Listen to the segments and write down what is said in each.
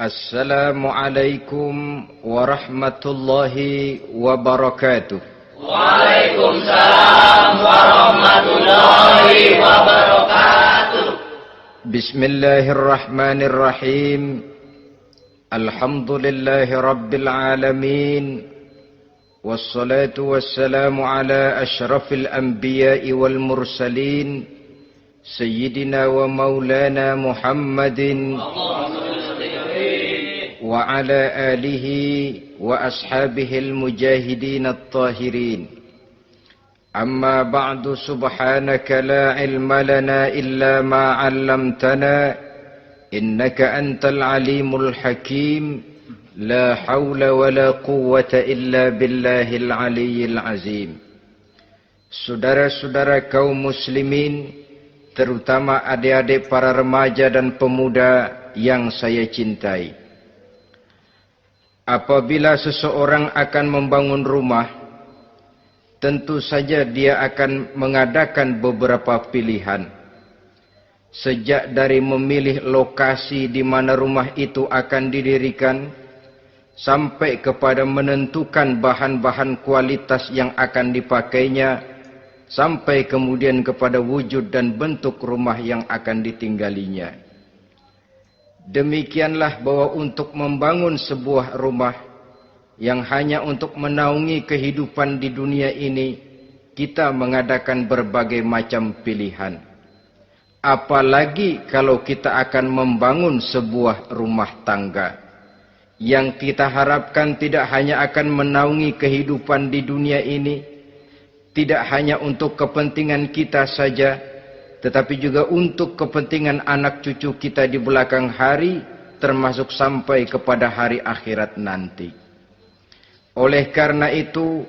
Assalamualaikum warahmatullahi wabarakatuh. Waalaikumsalam warahmatullahi wabarakatuh. Bismillahirrahmanirrahim. Alhamdulillahi rabbil alamin. Wassalatu wassalamu ala ashrafil anbiya'i wal mursalin. Sayyidina wa maulana Muhammadin wa ala alihi wa ashabihil mujahidin at-tahirin. Amma ba'du, subhanaka la ilma lana illa ma 'allamtana innaka antal alimul hakim. La hawla wa la quwwata illa billahil aliyyil azim. Saudara-saudara kaum muslimin, terutama adik-adik para remaja dan pemuda yang saya cintai. Apabila seseorang akan membangun rumah, tentu saja dia akan mengadakan beberapa pilihan. Sejak dari memilih lokasi di mana rumah itu akan didirikan, sampai kepada menentukan bahan-bahan kualitas yang akan dipakainya, sampai kemudian kepada wujud dan bentuk rumah yang akan ditinggalinya. Demikianlah bahwa untuk membangun sebuah rumah yang hanya untuk menaungi kehidupan di dunia ini, kita mengadakan berbagai macam pilihan. Apalagi kalau kita akan membangun sebuah rumah tangga yang kita harapkan tidak hanya akan menaungi kehidupan di dunia ini, tidak hanya untuk kepentingan kita saja, tetapi juga untuk kepentingan anak cucu kita di belakang hari, termasuk sampai kepada hari akhirat nanti. Oleh karena itu,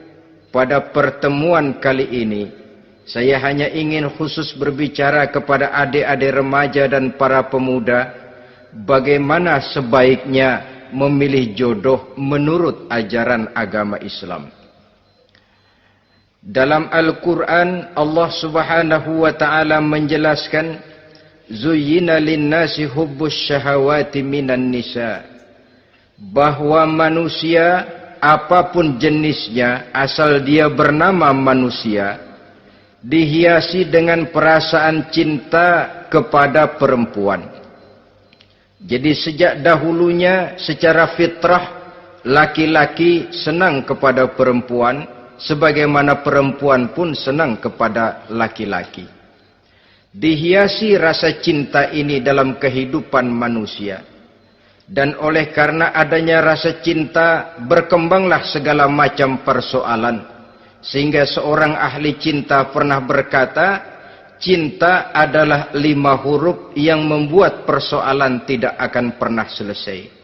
pada pertemuan kali ini, saya hanya ingin khusus berbicara kepada adik-adik remaja dan para pemuda, bagaimana sebaiknya memilih jodoh menurut ajaran agama Islam. Dalam Al-Quran, Allah subhanahu wa ta'ala menjelaskan, Zuyyina linnasi hubbus syahawati minan nisa. Bahwa manusia, apapun jenisnya, asal dia bernama manusia, dihiasi dengan perasaan cinta kepada perempuan. Jadi sejak dahulunya, secara fitrah, laki-laki senang kepada perempuan, sebagaimana perempuan pun senang kepada laki-laki. Dihiasi rasa cinta ini dalam kehidupan manusia. Dan oleh karena adanya rasa cinta, berkembanglah segala macam persoalan. Sehingga seorang ahli cinta pernah berkata, cinta adalah 5 huruf yang membuat persoalan tidak akan pernah selesai.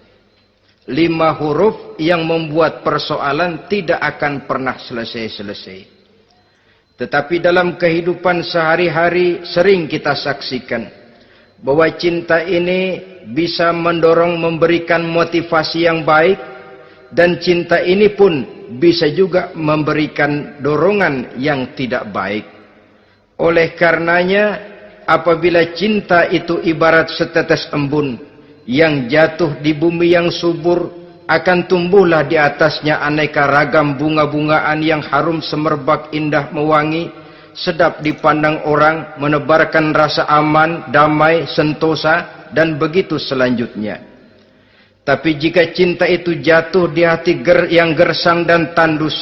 5 huruf yang membuat persoalan tidak akan pernah selesai-selesai. Tetapi dalam kehidupan sehari-hari sering kita saksikan bahwa cinta ini bisa mendorong, memberikan motivasi yang baik, dan cinta ini pun bisa juga memberikan dorongan yang tidak baik. Oleh karenanya, apabila cinta itu ibarat setetes embun yang jatuh di bumi yang subur, akan tumbuhlah di atasnya aneka ragam bunga-bungaan yang harum semerbak, indah, mewangi, sedap dipandang orang, menebarkan rasa aman, damai, sentosa, dan begitu selanjutnya. Tapi jika cinta itu jatuh di hati yang gersang dan tandus,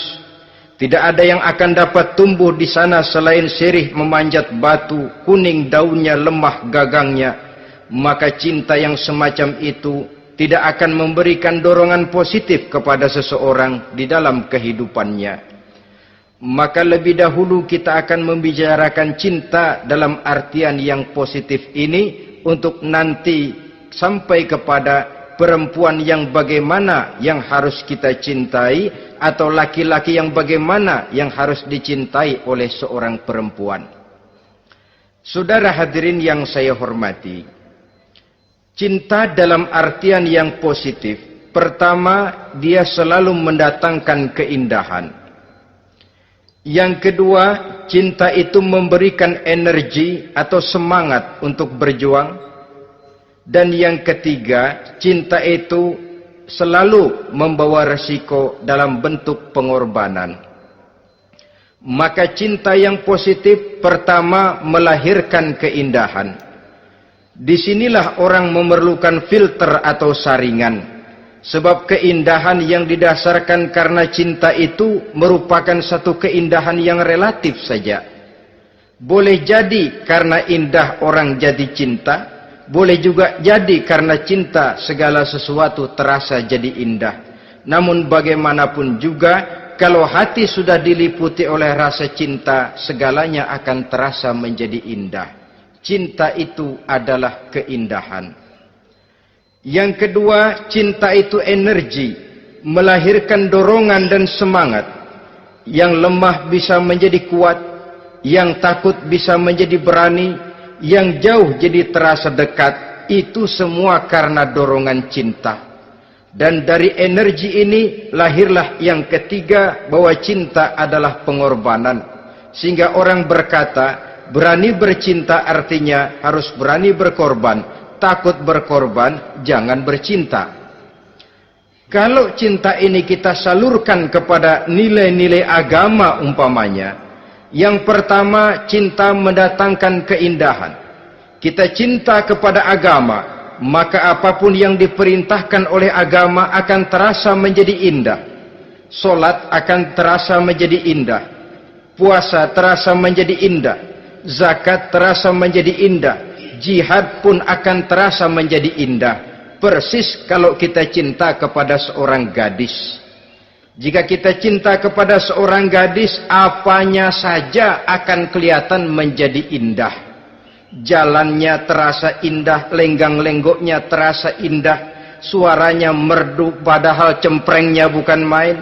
tidak ada yang akan dapat tumbuh di sana selain sirih memanjat batu, kuning daunnya, lemah gagangnya. Maka cinta yang semacam itu tidak akan memberikan dorongan positif kepada seseorang di dalam kehidupannya. Maka lebih dahulu kita akan membicarakan cinta dalam artian yang positif ini, untuk nanti sampai kepada perempuan yang bagaimana yang harus kita cintai, atau laki-laki yang bagaimana yang harus dicintai oleh seorang perempuan. Saudara hadirin yang saya hormati, cinta dalam artian yang positif, pertama, dia selalu mendatangkan keindahan. Yang kedua, cinta itu memberikan energi atau semangat untuk berjuang. Dan yang ketiga, cinta itu selalu membawa resiko dalam bentuk pengorbanan. Maka cinta yang positif pertama melahirkan keindahan. Disinilah orang memerlukan filter atau saringan. Sebab keindahan yang didasarkan karena cinta itu merupakan satu keindahan yang relatif saja. Boleh jadi karena indah orang jadi cinta, boleh juga jadi karena cinta segala sesuatu terasa jadi indah. Namun bagaimanapun juga, kalau hati sudah diliputi oleh rasa cinta, segalanya akan terasa menjadi indah. Cinta itu adalah keindahan. Yang kedua, cinta itu energi, melahirkan dorongan dan semangat. Yang lemah bisa menjadi kuat, yang takut bisa menjadi berani, yang jauh jadi terasa dekat. Itu semua karena dorongan cinta. Dan dari energi ini lahirlah yang ketiga, bahwa cinta adalah pengorbanan. Sehingga orang berkata, berani bercinta artinya harus berani berkorban. Takut berkorban, jangan bercinta. Kalau cinta ini kita salurkan kepada nilai-nilai agama umpamanya, yang pertama, cinta mendatangkan keindahan. Kita cinta kepada agama, maka apapun yang diperintahkan oleh agama akan terasa menjadi indah. Solat akan terasa menjadi indah. Puasa terasa menjadi indah. Zakat terasa menjadi indah. Jihad pun akan terasa menjadi indah. Persis kalau kita cinta kepada seorang gadis. Jika kita cinta kepada seorang gadis, apanya saja akan kelihatan menjadi indah. Jalannya terasa indah, lenggang-lenggoknya terasa indah, suaranya merdu padahal cemprengnya bukan main.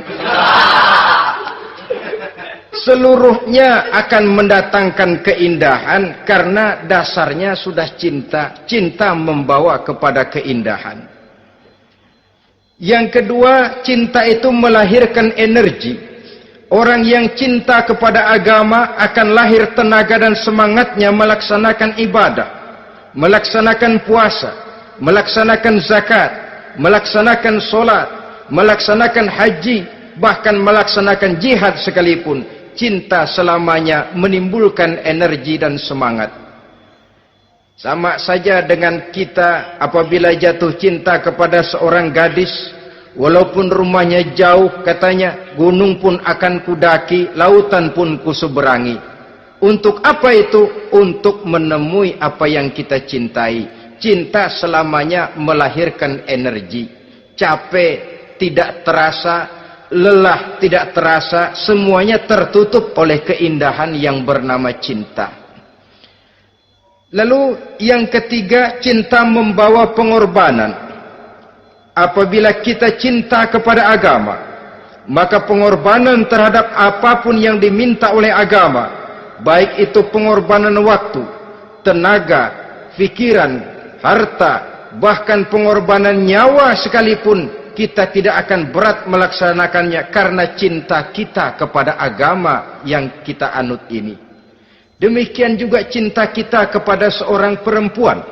Seluruhnya akan mendatangkan keindahan karena dasarnya sudah cinta. Cinta membawa kepada keindahan. Yang kedua, cinta itu melahirkan energi. Orang yang cinta kepada agama akan lahir tenaga dan semangatnya melaksanakan ibadah, melaksanakan puasa, melaksanakan zakat, melaksanakan solat, melaksanakan haji, bahkan melaksanakan jihad sekalipun. Cinta selamanya menimbulkan energi dan semangat. Sama saja dengan kita apabila jatuh cinta kepada seorang gadis, walaupun rumahnya jauh, katanya, gunung pun akan kudaki, lautan pun kuseberangi. Untuk apa itu? Untuk menemui apa yang kita cintai. Cinta selamanya melahirkan energi. Capek tidak terasa, lelah tidak terasa, semuanya tertutup oleh keindahan yang bernama cinta. Lalu yang ketiga, cinta membawa pengorbanan. Apabila kita cinta kepada agama, maka pengorbanan terhadap apapun yang diminta oleh agama, baik itu pengorbanan waktu, tenaga, pikiran, harta, bahkan pengorbanan nyawa sekalipun, kita tidak akan berat melaksanakannya karena cinta kita kepada agama yang kita anut ini. Demikian juga cinta kita kepada seorang perempuan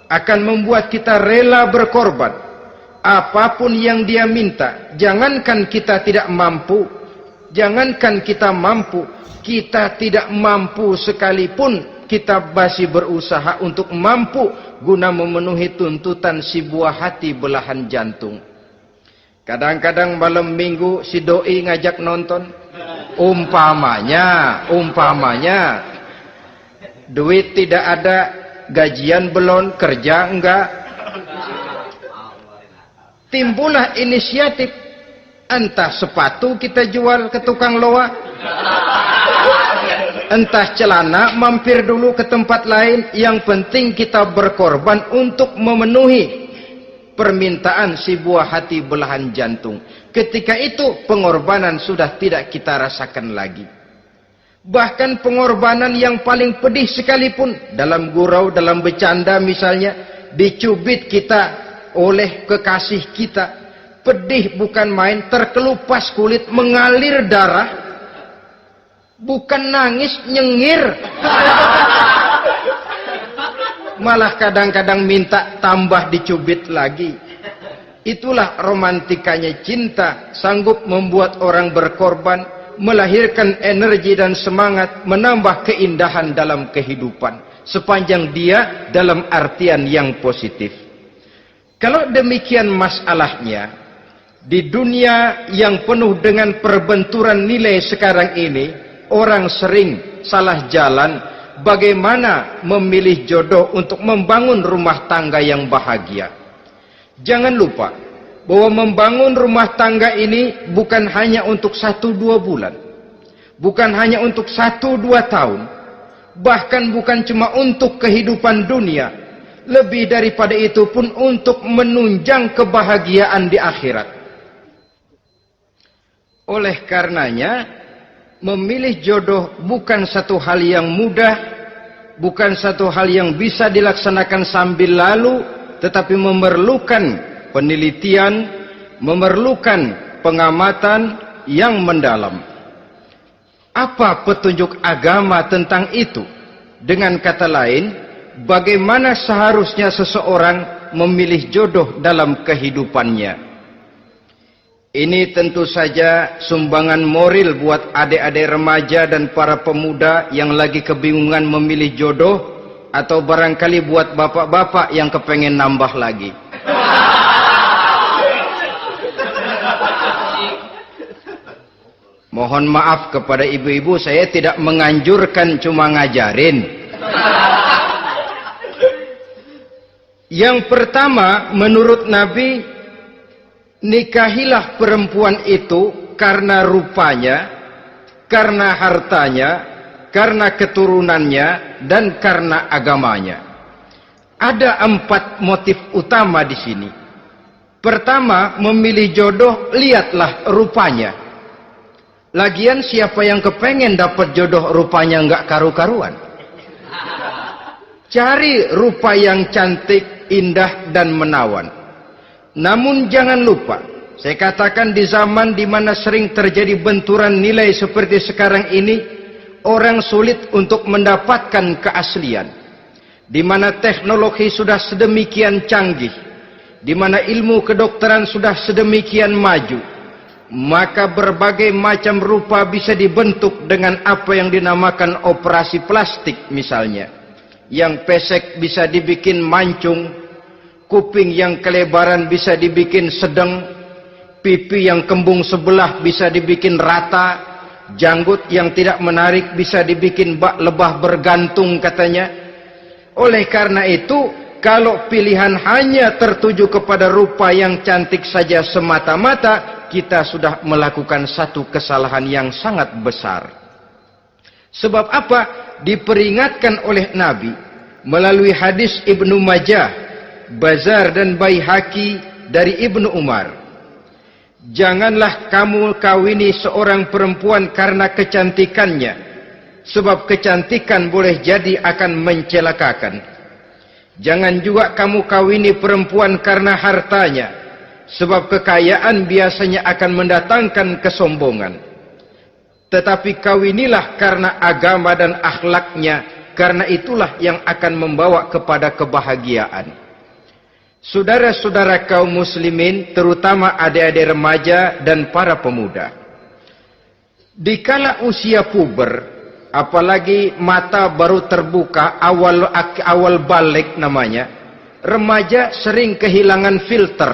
akan membuat kita rela berkorban. Apapun yang dia minta, jangankan kita tidak mampu, jangankan kita mampu, kita tidak mampu sekalipun, kita masih berusaha untuk mampu guna memenuhi tuntutan si buah hati belahan jantung. Kadang-kadang malam minggu si doi ngajak nonton. Umpamanya, duit tidak ada, gajian belum, kerja enggak. Timbullah inisiatif, entah sepatu kita jual ke tukang loa, entah celana mampir dulu ke tempat lain. Yang penting kita berkorban untuk memenuhi permintaan si buah hati belahan jantung. Ketika itu pengorbanan sudah tidak kita rasakan lagi. Bahkan pengorbanan yang paling pedih sekalipun, dalam gurau, dalam bercanda misalnya, dicubit kita oleh kekasih kita, pedih bukan main, terkelupas kulit, mengalir darah, bukan nangis, nyengir. malah kadang-kadang minta tambah dicubit lagi. Itulah romantikanya cinta, sanggup membuat orang berkorban, melahirkan energi dan semangat, menambah keindahan dalam kehidupan, sepanjang dia dalam artian yang positif. Kalau demikian masalahnya, di dunia yang penuh dengan perbenturan nilai sekarang ini, orang sering salah jalan bagaimana memilih jodoh untuk membangun rumah tangga yang bahagia. Jangan lupa bahwa membangun rumah tangga ini bukan hanya untuk 1-2 bulan, bukan hanya untuk 1-2 tahun, bahkan bukan cuma untuk kehidupan dunia. Lebih daripada itu pun untuk menunjang kebahagiaan di akhirat. Oleh karenanya, memilih jodoh bukan satu hal yang mudah, bukan satu hal yang bisa dilaksanakan sambil lalu, tetapi memerlukan penelitian, memerlukan pengamatan yang mendalam. Apa petunjuk agama tentang itu? Dengan kata lain, bagaimana seharusnya seseorang memilih jodoh dalam kehidupannya? Ini tentu saja sumbangan moral buat adik-adik remaja dan para pemuda yang lagi kebingungan memilih jodoh, atau barangkali buat bapak-bapak yang kepengen nambah lagi. Mohon maaf kepada ibu-ibu, saya tidak menganjurkan, cuma ngajarin. Yang pertama, menurut Nabi, nikahilah perempuan itu karena rupanya, karena hartanya, karena keturunannya, dan karena agamanya. Ada 4 motif utama di sini. Pertama, memilih jodoh, lihatlah rupanya. Lagian siapa yang kepengen dapat jodoh rupanya nggak karu-karuan? Cari rupa yang cantik, indah, dan menawan. Namun jangan lupa, saya katakan di zaman di mana sering terjadi benturan nilai seperti sekarang ini, orang sulit untuk mendapatkan keaslian. Di mana teknologi sudah sedemikian canggih, di mana ilmu kedokteran sudah sedemikian maju, maka berbagai macam rupa bisa dibentuk dengan apa yang dinamakan operasi plastik misalnya. Yang pesek bisa dibikin mancung, kuping yang kelebaran bisa dibikin sedang, pipi yang kembung sebelah bisa dibikin rata, janggut yang tidak menarik bisa dibikin bak lebah bergantung katanya. Oleh karena itu, kalau pilihan hanya tertuju kepada rupa yang cantik saja semata-mata, kita sudah melakukan satu kesalahan yang sangat besar. Sebab apa? Diperingatkan oleh Nabi melalui hadis Ibnu Majah, Bazar dan Baihaqi dari Ibnu Umar. Janganlah kamu kawini seorang perempuan karena kecantikannya, sebab kecantikan boleh jadi akan mencelakakan. Jangan juga kamu kawini perempuan karena hartanya, sebab kekayaan biasanya akan mendatangkan kesombongan. Tetapi kawinilah karena agama dan akhlaknya, karena itulah yang akan membawa kepada kebahagiaan. Saudara-saudara kaum muslimin, terutama adik-adik remaja dan para pemuda, dikala usia puber, apalagi mata baru terbuka, awal balik namanya, remaja sering kehilangan filter.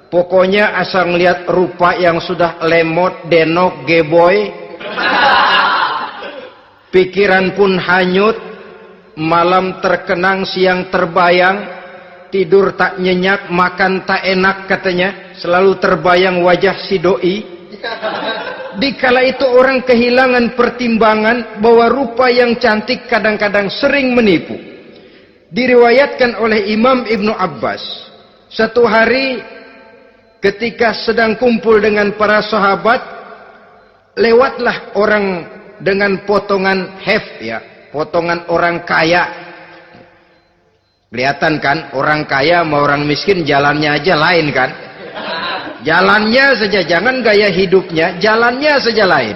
Pokoknya asal ngelihat rupa yang sudah lemot, denok, geboy, pikiran pun hanyut, malam terkenang, siang terbayang, tidur tak nyenyak, makan tak enak katanya, selalu terbayang wajah si doi. Dikala itu orang kehilangan pertimbangan bahwa rupa yang cantik kadang-kadang sering menipu. Diriwayatkan oleh Imam Ibnu Abbas, satu hari ketika sedang kumpul dengan para sahabat, lewatlah orang dengan potongan potongan orang kaya. Kelihatan kan, orang kaya sama orang miskin jalannya aja lain kan? Jalannya saja, jangan gaya hidupnya, jalannya saja lain.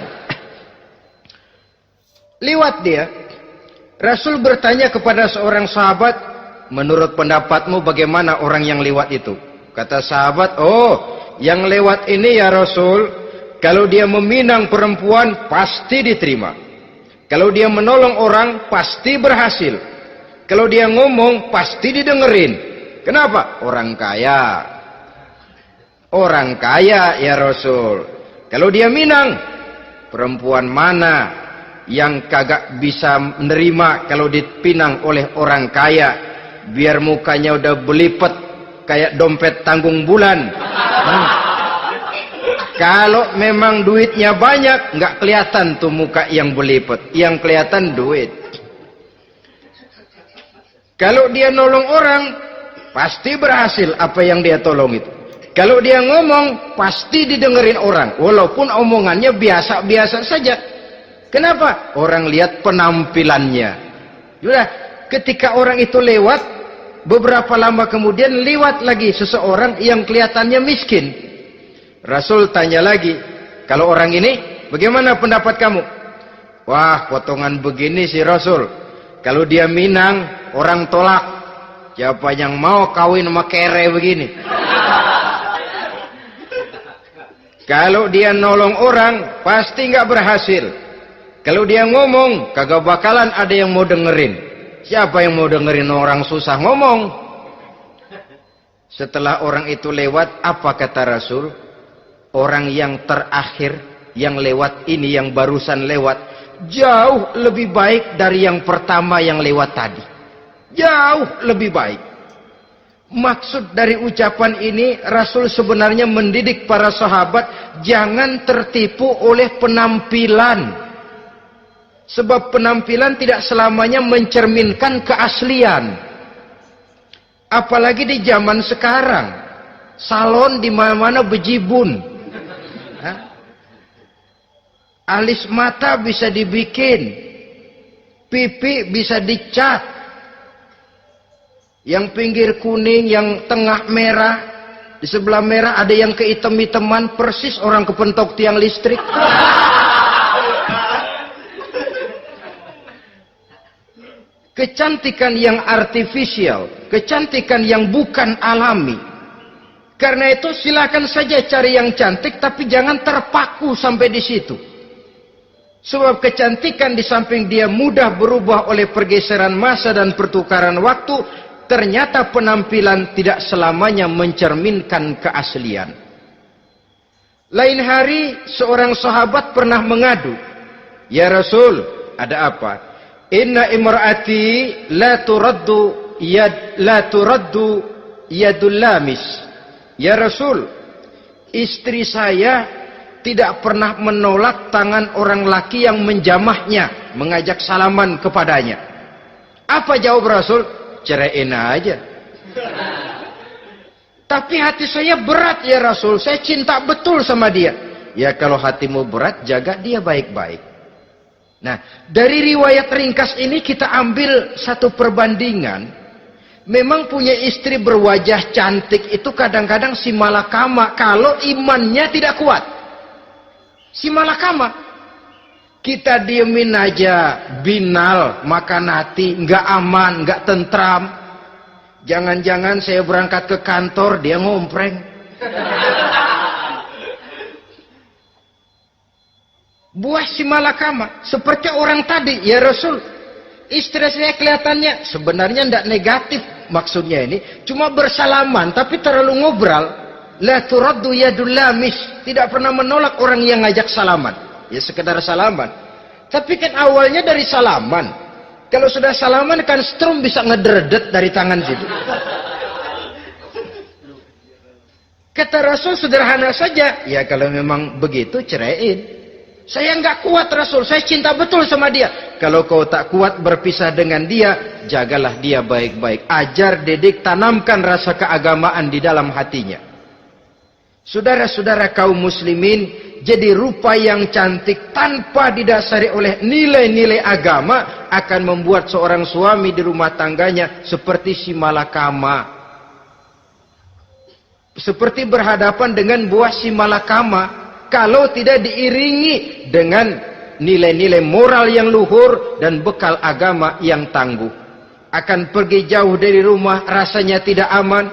Liwat dia. Rasul bertanya kepada seorang sahabat, menurut pendapatmu bagaimana orang yang lewat itu? Kata sahabat, oh, yang lewat ini ya Rasul, kalau dia meminang perempuan pasti diterima. Kalau dia menolong orang pasti berhasil. Kalau dia ngomong pasti didengerin. Kenapa? Orang kaya. Orang kaya ya Rasul. Kalau dia minang, perempuan mana yang kagak bisa menerima kalau dipinang oleh orang kaya? Biar mukanya udah belipet kayak dompet tanggung bulan. Kalau memang duitnya banyak, nggak kelihatan tuh muka yang belipet. Yang kelihatan duit. Kalau dia nolong orang, pasti berhasil apa yang dia tolong itu. Kalau dia ngomong, pasti didengerin orang. Walaupun omongannya biasa-biasa saja. Kenapa? Orang lihat penampilannya. Sudah, ketika orang itu lewat, beberapa lama kemudian lewat lagi seseorang yang kelihatannya miskin. Rasul tanya lagi, kalau orang ini, bagaimana pendapat kamu? Wah, potongan begini sih Rasul. Kalau dia minang, orang tolak. Siapa yang mau kawin sama kere begini? Kalau dia nolong orang, pasti nggak berhasil. Kalau dia ngomong, kagak bakalan ada yang mau dengerin. Siapa yang mau dengerin orang susah ngomong? Setelah orang itu lewat, apa kata Rasul? Orang yang terakhir, yang lewat ini, yang barusan lewat, jauh lebih baik dari yang pertama yang lewat tadi. Jauh lebih baik. Maksud dari ucapan ini, Rasul sebenarnya mendidik para sahabat jangan tertipu oleh penampilan. Sebab penampilan tidak selamanya mencerminkan keaslian. Apalagi di zaman sekarang, salon di mana-mana bejibun. Alis mata bisa dibikin, pipi bisa dicat. Yang pinggir kuning, yang tengah merah, di sebelah merah ada yang kehitam-hitaman, persis orang kepentok tiang listrik. Kecantikan yang artifisial, kecantikan yang bukan alami. Karena itu silakan saja cari yang cantik, tapi jangan terpaku sampai di situ. Sebab kecantikan di samping dia mudah berubah oleh pergeseran masa dan pertukaran waktu, ternyata penampilan tidak selamanya mencerminkan keaslian. Lain hari seorang sahabat pernah mengadu, "Ya Rasul, ada apa? Inna imra'ati la turaddu yadul lamis." Ya Rasul, istri saya tidak pernah menolak tangan orang laki yang menjamahnya, mengajak salaman kepadanya. Apa jawab Rasul? Ceraiin aja. Tapi hati saya berat ya Rasul, saya cinta betul sama dia. Ya kalau hatimu berat, jaga dia baik-baik. Nah, dari riwayat ringkas ini kita ambil satu perbandingan. Memang punya istri berwajah cantik itu kadang-kadang si malakama kalau imannya tidak kuat. Si malakama. Kita diemin aja, binal, makan hati, nggak aman, nggak tentram. Jangan-jangan saya berangkat ke kantor, dia ngompreng. Buah si malakama, seperti orang tadi, ya Rasul. Istri saya kelihatannya sebenarnya tidak negatif maksudnya ini, cuma bersalaman, tapi terlalu ngobrol. La turaddu yadul lamis, tidak pernah menolak orang yang ngajak salaman. Ya sekedar salaman. Tapi kan awalnya dari salaman. Kalau sudah salaman kan strum bisa ngederdet dari tangan situ. Kata Rasul sederhana saja. Ya kalau memang begitu ceraiin. Saya nggak kuat Rasul. Saya cinta betul sama dia. Kalau kau tak kuat berpisah dengan dia, jagalah dia baik-baik. Ajar, didik, tanamkan rasa keagamaan di dalam hatinya. Saudara-saudara kaum muslimin, jadi rupa yang cantik tanpa didasari oleh nilai-nilai agama akan membuat seorang suami di rumah tangganya seperti si malakama. Seperti berhadapan dengan buah si malakama kalau tidak diiringi dengan nilai-nilai moral yang luhur dan bekal agama yang tangguh. akan pergi jauh dari rumah rasanya tidak aman,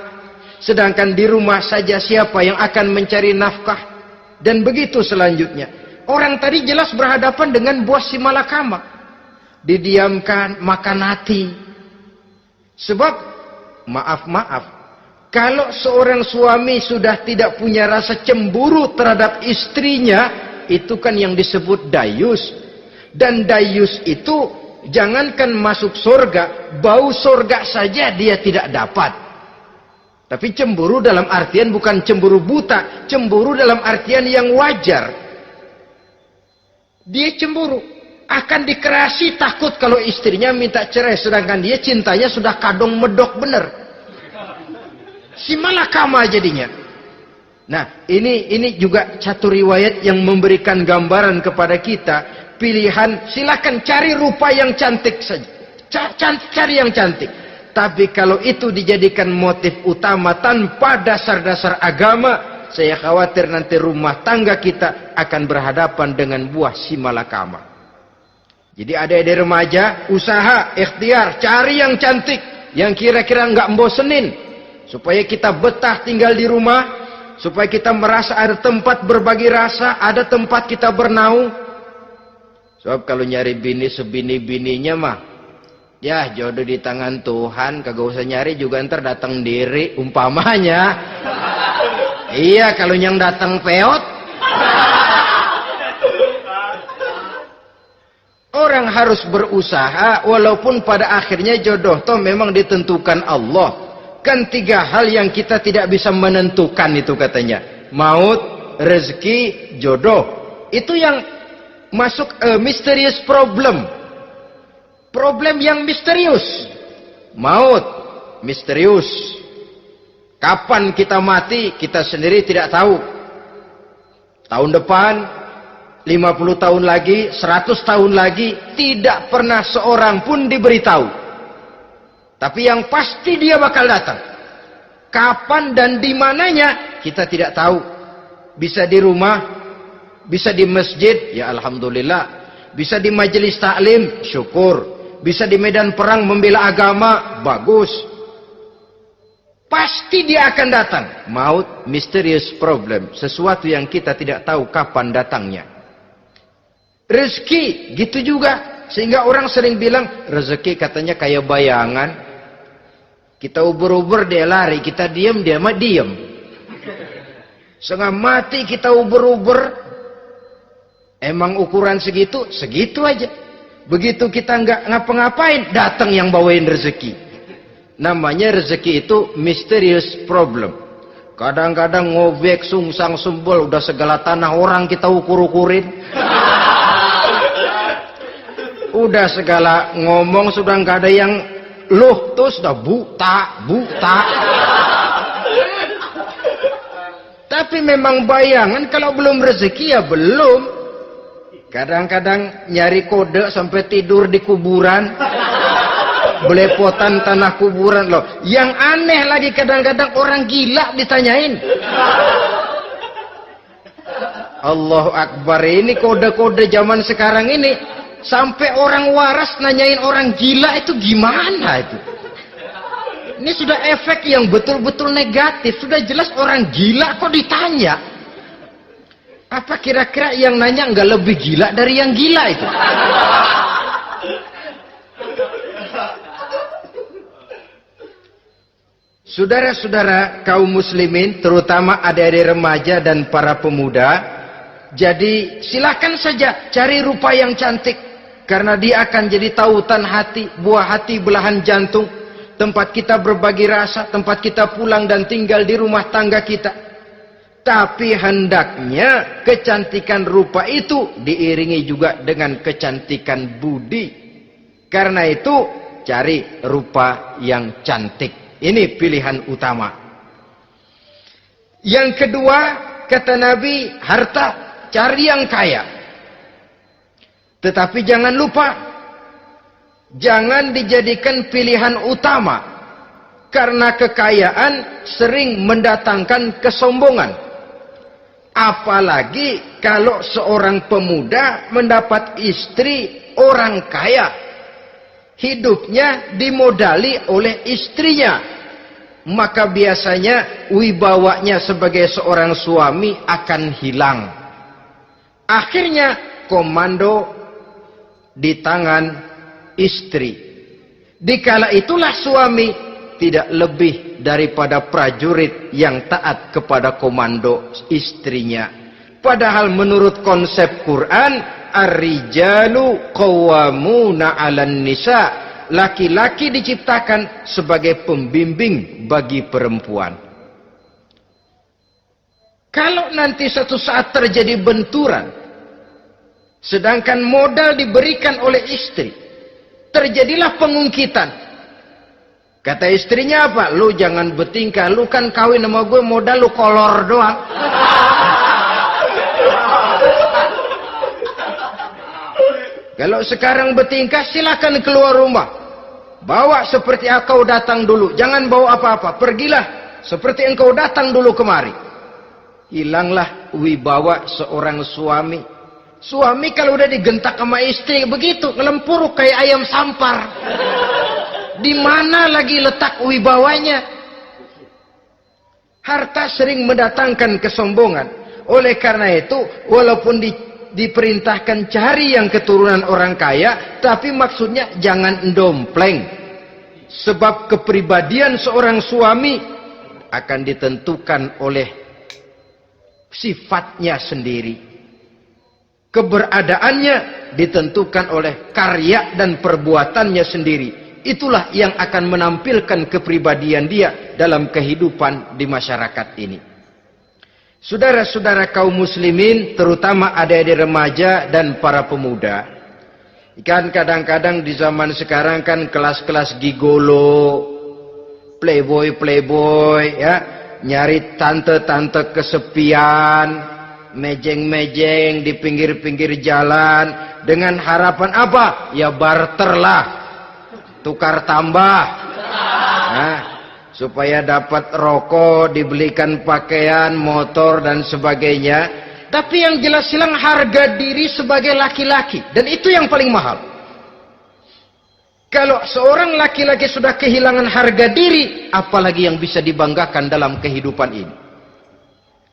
sedangkan di rumah saja siapa yang akan mencari nafkah, dan begitu selanjutnya. Orang tadi jelas berhadapan dengan buah si malakama, didiamkan, makan hati. Sebab maaf, kalau seorang suami sudah tidak punya rasa cemburu terhadap istrinya, itu kan yang disebut dayus. Dan dayus itu jangankan masuk surga, bau surga saja dia tidak dapat. Tapi cemburu dalam artian bukan cemburu buta, cemburu dalam artian yang wajar. Dia cemburu, akan dikerasi takut kalau istrinya minta cerai, sedangkan dia cintanya sudah kadung medok bener. Si malakama jadinya. Nah, ini juga satu riwayat yang memberikan gambaran kepada kita. Pilihan, silakan cari rupa yang cantik saja. Cari yang cantik. Tapi kalau itu dijadikan motif utama tanpa dasar-dasar agama, saya khawatir nanti rumah tangga kita akan berhadapan dengan buah si malakama. Jadi adik-adik remaja, usaha, ikhtiar, cari yang cantik, yang kira-kira nggak membosenin, supaya kita betah tinggal di rumah, supaya kita merasa ada tempat berbagi rasa, ada tempat kita bernaung. Sebab kalau nyari bini sebini-bininya mah, ya jodoh di tangan Tuhan, kagak usah nyari juga ntar datang diri, umpamanya. Iya, kalau yang datang peot. Orang harus berusaha, walaupun pada akhirnya jodoh toh memang ditentukan Allah. Kan 3 hal yang kita tidak bisa menentukan itu katanya. Maut, rezeki, jodoh. Itu yang masuk mysterious problem. Problem yang misterius. Maut, misterius. Kapan kita mati, kita sendiri tidak tahu. Tahun depan, 50 tahun lagi, 100 tahun lagi, tidak pernah seorang pun diberitahu. Tapi yang pasti dia bakal datang. Kapan dan di mananya, kita tidak tahu. Bisa di rumah, bisa di masjid, ya alhamdulillah. Bisa di majelis taklim, syukur. Bisa di medan perang membela agama, bagus. Pasti dia akan datang. Maut, mysterious problem. Sesuatu yang kita tidak tahu kapan datangnya. Rezeki, gitu juga. Sehingga orang sering bilang, rezeki katanya kayak bayangan. Kita uber-uber, dia lari. Kita diam, dia mah diam. Setengah mati kita uber-uber. Emang ukuran segitu, segitu aja. Begitu kita nggak ngapa-ngapain, datang yang bawain rezeki. Namanya rezeki itu mysterious problem. Kadang-kadang ngobek, sungsang, sumbul, udah segala tanah orang kita ukur-ukurin. Udah segala ngomong sudah nggak ada yang loh, tuh sudah buta. Tapi memang bayangan, kalau belum rezeki ya belum. Kadang-kadang nyari kode sampai tidur di kuburan. Belepotan tanah kuburan loh. Yang aneh lagi kadang-kadang orang gila ditanyain. Allahu Akbar, ini kode-kode zaman sekarang ini. Sampai orang waras nanyain orang gila, itu gimana itu? Ini sudah efek yang betul-betul negatif. Sudah jelas orang gila kok ditanya. Apa kira-kira yang nanya nggak lebih gila dari yang gila itu? Saudara-saudara kaum muslimin, terutama adik-adik remaja dan para pemuda, jadi silakan saja cari rupa yang cantik, karena dia akan jadi tautan hati, buah hati belahan jantung, tempat kita berbagi rasa, tempat kita pulang dan tinggal di rumah tangga kita. Tapi hendaknya kecantikan rupa itu diiringi juga dengan kecantikan budi. Karena itu cari rupa yang cantik. Ini pilihan utama. Yang kedua, kata Nabi, harta, cari yang kaya. Tetapi jangan lupa, jangan dijadikan pilihan utama. Karena kekayaan sering mendatangkan kesombongan. Apalagi kalau seorang pemuda mendapat istri orang kaya. hidupnya dimodali oleh istrinya, maka biasanya wibawanya sebagai seorang suami akan hilang. Akhirnya komando di tangan istri. Dikala itulah suami tidak lebih daripada prajurit yang taat kepada komando istrinya. Padahal menurut konsep Quran, ar-rijalu qawwamuna 'alan nisa, laki-laki diciptakan sebagai pembimbing bagi perempuan. Kalau nanti suatu saat terjadi benturan, sedangkan modal diberikan oleh istri, terjadilah pengungkitan. Kata istrinya apa? Lu jangan bertingkah, lu kan kawin sama gue, modal lu kolor doang. Kalau sekarang bertingkah, silakan keluar rumah. Bawa seperti engkau datang dulu. Jangan bawa apa-apa. Pergilah seperti engkau datang dulu kemari. Hilanglah wibawa seorang suami. Suami kalau udah digentak sama istri begitu, ngelempuruk kayak ayam sampar. Di mana lagi letak wibawanya? Harta sering mendatangkan kesombongan. Oleh karena itu, walaupun diperintahkan cari yang keturunan orang kaya, tapi maksudnya jangan dompleng. Sebab kepribadian seorang suami akan ditentukan oleh sifatnya sendiri. Keberadaannya ditentukan oleh karya dan perbuatannya sendiri. Itulah yang akan menampilkan kepribadian dia dalam kehidupan di masyarakat ini. Saudara-saudara kaum muslimin, terutama adik-adik remaja dan para pemuda, kan kadang-kadang di zaman sekarang kan kelas-kelas gigolo, playboy ya, nyari tante-tante kesepian, mejeng-mejeng di pinggir-pinggir jalan dengan harapan apa? Ya barterlah, tukar tambah. Nah, supaya dapat rokok, dibelikan pakaian, motor dan sebagainya. Tapi yang jelas hilang harga diri sebagai laki-laki, dan itu yang paling mahal. Kalau seorang laki-laki sudah kehilangan harga diri, apalagi yang bisa dibanggakan dalam kehidupan ini?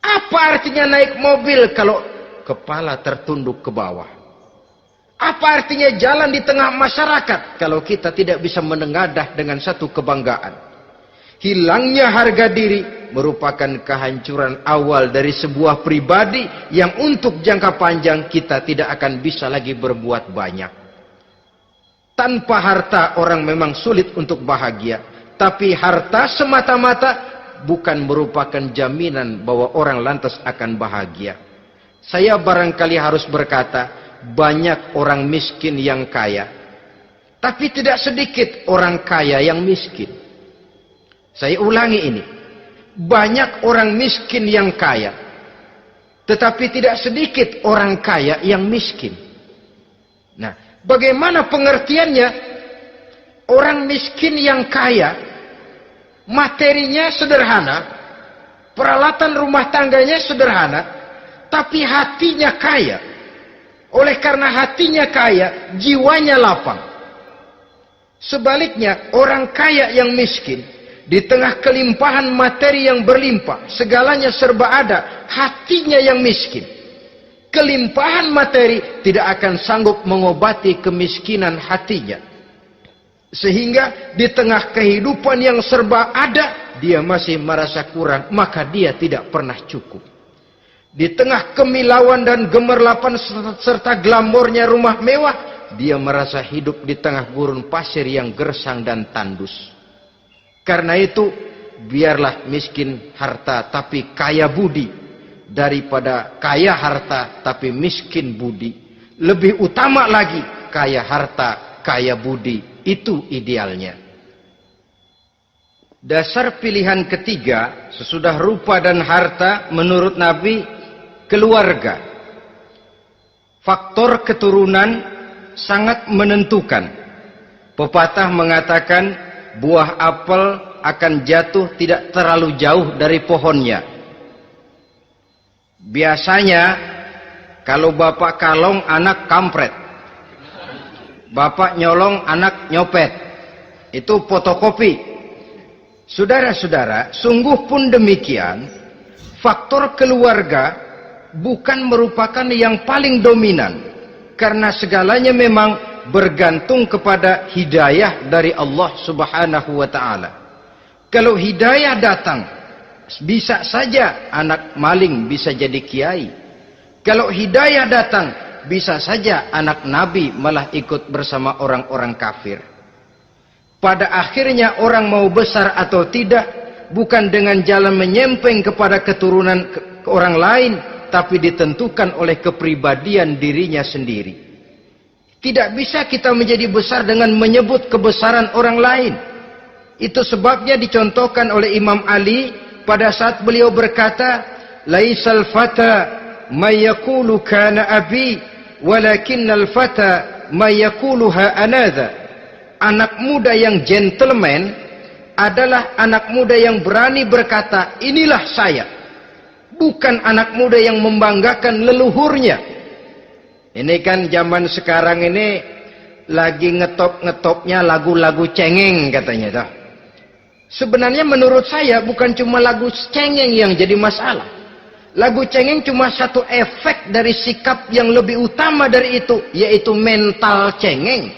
Apa artinya naik mobil kalau kepala tertunduk ke bawah? Apa artinya jalan di tengah masyarakat kalau kita tidak bisa menengadah dengan satu kebanggaan? Hilangnya harga diri merupakan kehancuran awal dari sebuah pribadi yang untuk jangka panjang kita tidak akan bisa lagi berbuat banyak. Tanpa harta orang memang sulit untuk bahagia, tapi harta semata-mata bukan merupakan jaminan bahwa orang lantas akan bahagia. Saya barangkali harus berkata, banyak orang miskin yang kaya, tapi tidak sedikit orang kaya yang miskin. Saya ulangi ini. Banyak orang miskin yang kaya, tetapi tidak sedikit orang kaya yang miskin. Nah, bagaimana pengertiannya? Orang miskin yang kaya, materinya sederhana, peralatan rumah tangganya sederhana, tapi hatinya kaya. Oleh karena hatinya kaya, jiwanya lapang. Sebaliknya, orang kaya yang miskin, di tengah kelimpahan materi yang berlimpah, segalanya serba ada, hatinya yang miskin. Kelimpahan materi tidak akan sanggup mengobati kemiskinan hatinya. Sehingga di tengah kehidupan yang serba ada, dia masih merasa kurang, maka dia tidak pernah cukup. Di tengah kemilauan dan gemerlapan serta glamornya rumah mewah, dia merasa hidup di tengah gurun pasir yang gersang dan tandus. Karena itu, biarlah miskin harta tapi kaya budi, daripada kaya harta tapi miskin budi. Lebih utama lagi, kaya harta, kaya budi. Itu idealnya. Dasar pilihan ketiga, sesudah rupa dan harta, menurut Nabi, keluarga. Faktor keturunan sangat menentukan. Pepatah mengatakan, buah apel akan jatuh tidak terlalu jauh dari pohonnya. Biasanya kalau bapak kalong, anak kampret. Bapak nyolong, anak nyopet. Itu fotokopi. Saudara-saudara, sungguh pun demikian, faktor keluarga bukan merupakan yang paling dominan. Karena segalanya memang bergantung kepada hidayah dari Allah Subhanahu wa ta'ala. Kalau hidayah datang, bisa saja anak maling bisa jadi kiai. Kalau hidayah datang, bisa saja anak nabi malah ikut bersama orang-orang kafir. Pada akhirnya orang mau besar atau tidak, bukan dengan jalan menyempeng kepada keturunan orang lain, tapi ditentukan oleh kepribadian dirinya sendiri. Tidak bisa kita menjadi besar dengan menyebut kebesaran orang lain. Itu sebabnya dicontohkan oleh Imam Ali pada saat beliau berkata, "Laisal fata may yaqulu kana abi, walakinnal fata may yaquluha anadha." Anak muda yang gentleman adalah anak muda yang berani berkata, "Inilah saya." Bukan anak muda yang membanggakan leluhurnya. Ini kan zaman sekarang ini lagi ngetop-ngetopnya lagu-lagu cengeng katanya dah. Sebenarnya menurut saya bukan cuma lagu cengeng yang jadi masalah. Lagu cengeng cuma satu efek dari sikap yang lebih utama dari itu, yaitu mental cengeng.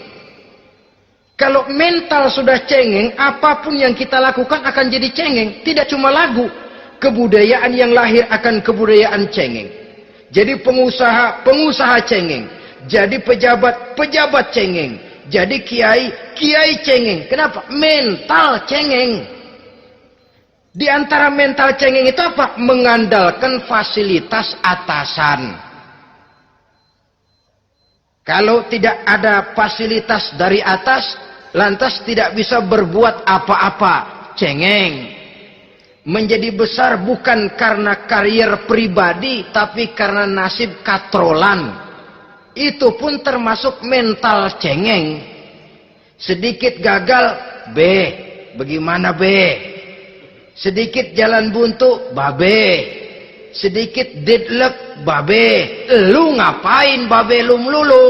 Kalau mental sudah cengeng, apapun yang kita lakukan akan jadi cengeng. Tidak cuma lagu, kebudayaan yang lahir akan kebudayaan cengeng. Jadi pengusaha cengeng. Jadi pejabat cengeng. Jadi kiai cengeng. Kenapa? Mental cengeng. Di antara mental cengeng itu apa? Mengandalkan fasilitas atasan. Kalau tidak ada fasilitas dari atas, lantas tidak bisa berbuat apa-apa. Cengeng. Menjadi besar bukan karena karier pribadi, tapi karena nasib katrolan. Itu pun termasuk mental cengeng. Sedikit gagal, bagaimana sedikit jalan buntu, sedikit deadlock, lu ngapain lu melulu?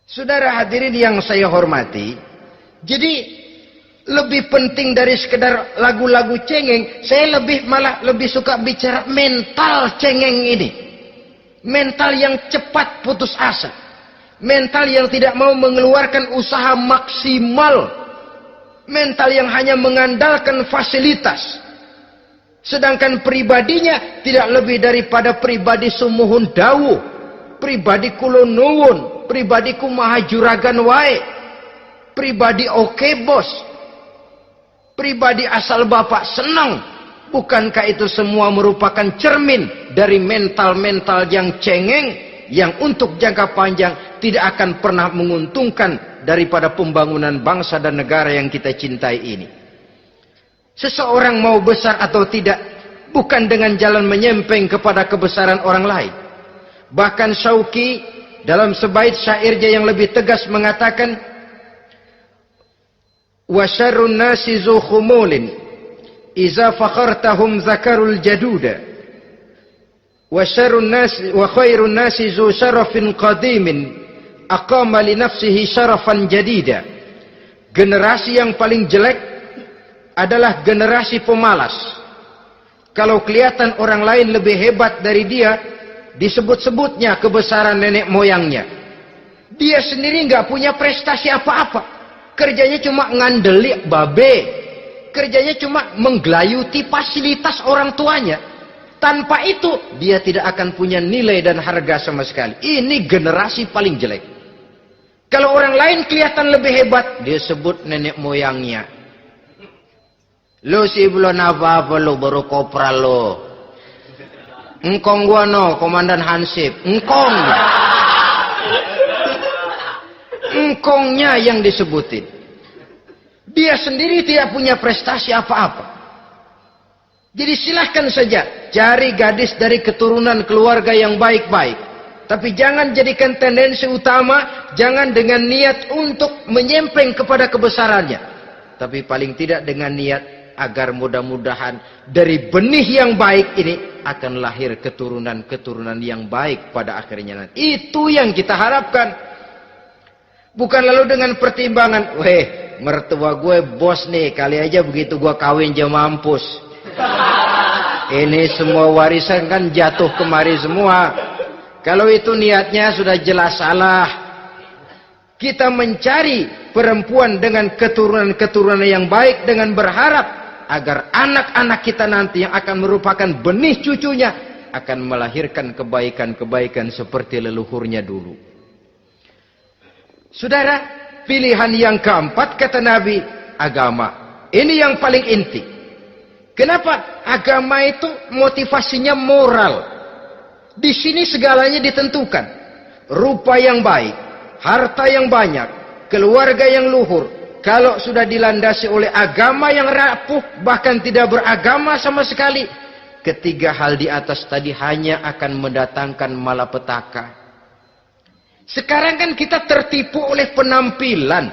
Saudara hadirin yang saya hormati, jadi lebih penting dari sekedar lagu-lagu cengeng, saya malah lebih suka bicara mental cengeng ini. Mental yang cepat putus asa. Mental yang tidak mau mengeluarkan usaha maksimal. Mental yang hanya mengandalkan fasilitas. Sedangkan pribadinya tidak lebih daripada pribadi sumuhun dawuh. Pribadi kulo nuwun, pribadi kumaha juragan wae. Pribadi oke bos. Pribadi asal bapak senang. Bukankah itu semua merupakan cermin dari mental-mental yang cengeng, yang untuk jangka panjang tidak akan pernah menguntungkan daripada pembangunan bangsa dan negara yang kita cintai ini. Seseorang mau besar atau tidak, bukan dengan jalan menyempeng kepada kebesaran orang lain. Bahkan Syauqi dalam sebaik syairnya yang lebih tegas mengatakan, wa syarrun nasi zu khumulin iza fakhartahum zakarul jaduda wa syarrun nasi wa khairun nasi zu syarafin qadimin aqama li nafsihi syarafan jadida. Generasi yang paling jelek adalah generasi pemalas. Kalau kelihatan orang lain lebih hebat dari dia, disebut-sebutnya kebesaran nenek moyangnya. Dia sendiri nggak punya prestasi apa-apa. Kerjanya cuma ngandeli babe. Kerjanya cuma menggelayuti fasilitas orang tuanya. Tanpa itu, dia tidak akan punya nilai dan harga sama sekali. Ini generasi paling jelek. Kalau orang lain kelihatan lebih hebat, dia sebut nenek moyangnya. Lo sih belum apa-apa lo, baru kopral lo. Engkong gua no, Komandan Hansip. Engkongnya yang disebutin. Dia sendiri tidak punya prestasi apa-apa. Jadi silahkan saja cari gadis dari keturunan keluarga yang baik-baik. Tapi jangan jadikan tendensi utama, jangan dengan niat untuk menyempeng kepada kebesarannya. Tapi paling tidak dengan niat agar mudah-mudahan dari benih yang baik ini akan lahir keturunan-keturunan yang baik pada akhirnya nanti. Itu yang kita harapkan. Bukan lalu dengan pertimbangan, weh, mertua gue bos nih, kali aja begitu gue kawin aja mampus. Ini semua warisan kan jatuh kemari semua. Kalau itu niatnya sudah jelas salah. Kita mencari perempuan dengan keturunan-keturunan yang baik dengan berharap agar anak-anak kita nanti yang akan merupakan benih cucunya akan melahirkan kebaikan-kebaikan seperti leluhurnya dulu. Saudara, pilihan yang keempat kata Nabi, agama. Ini yang paling inti. Kenapa? Agama itu motivasinya moral. Di sini segalanya ditentukan. Rupa yang baik, harta yang banyak, keluarga yang luhur. Kalau sudah dilandasi oleh agama yang rapuh, bahkan tidak beragama sama sekali, ketiga hal di atas tadi hanya akan mendatangkan malapetaka. Sekarang kan kita tertipu oleh penampilan,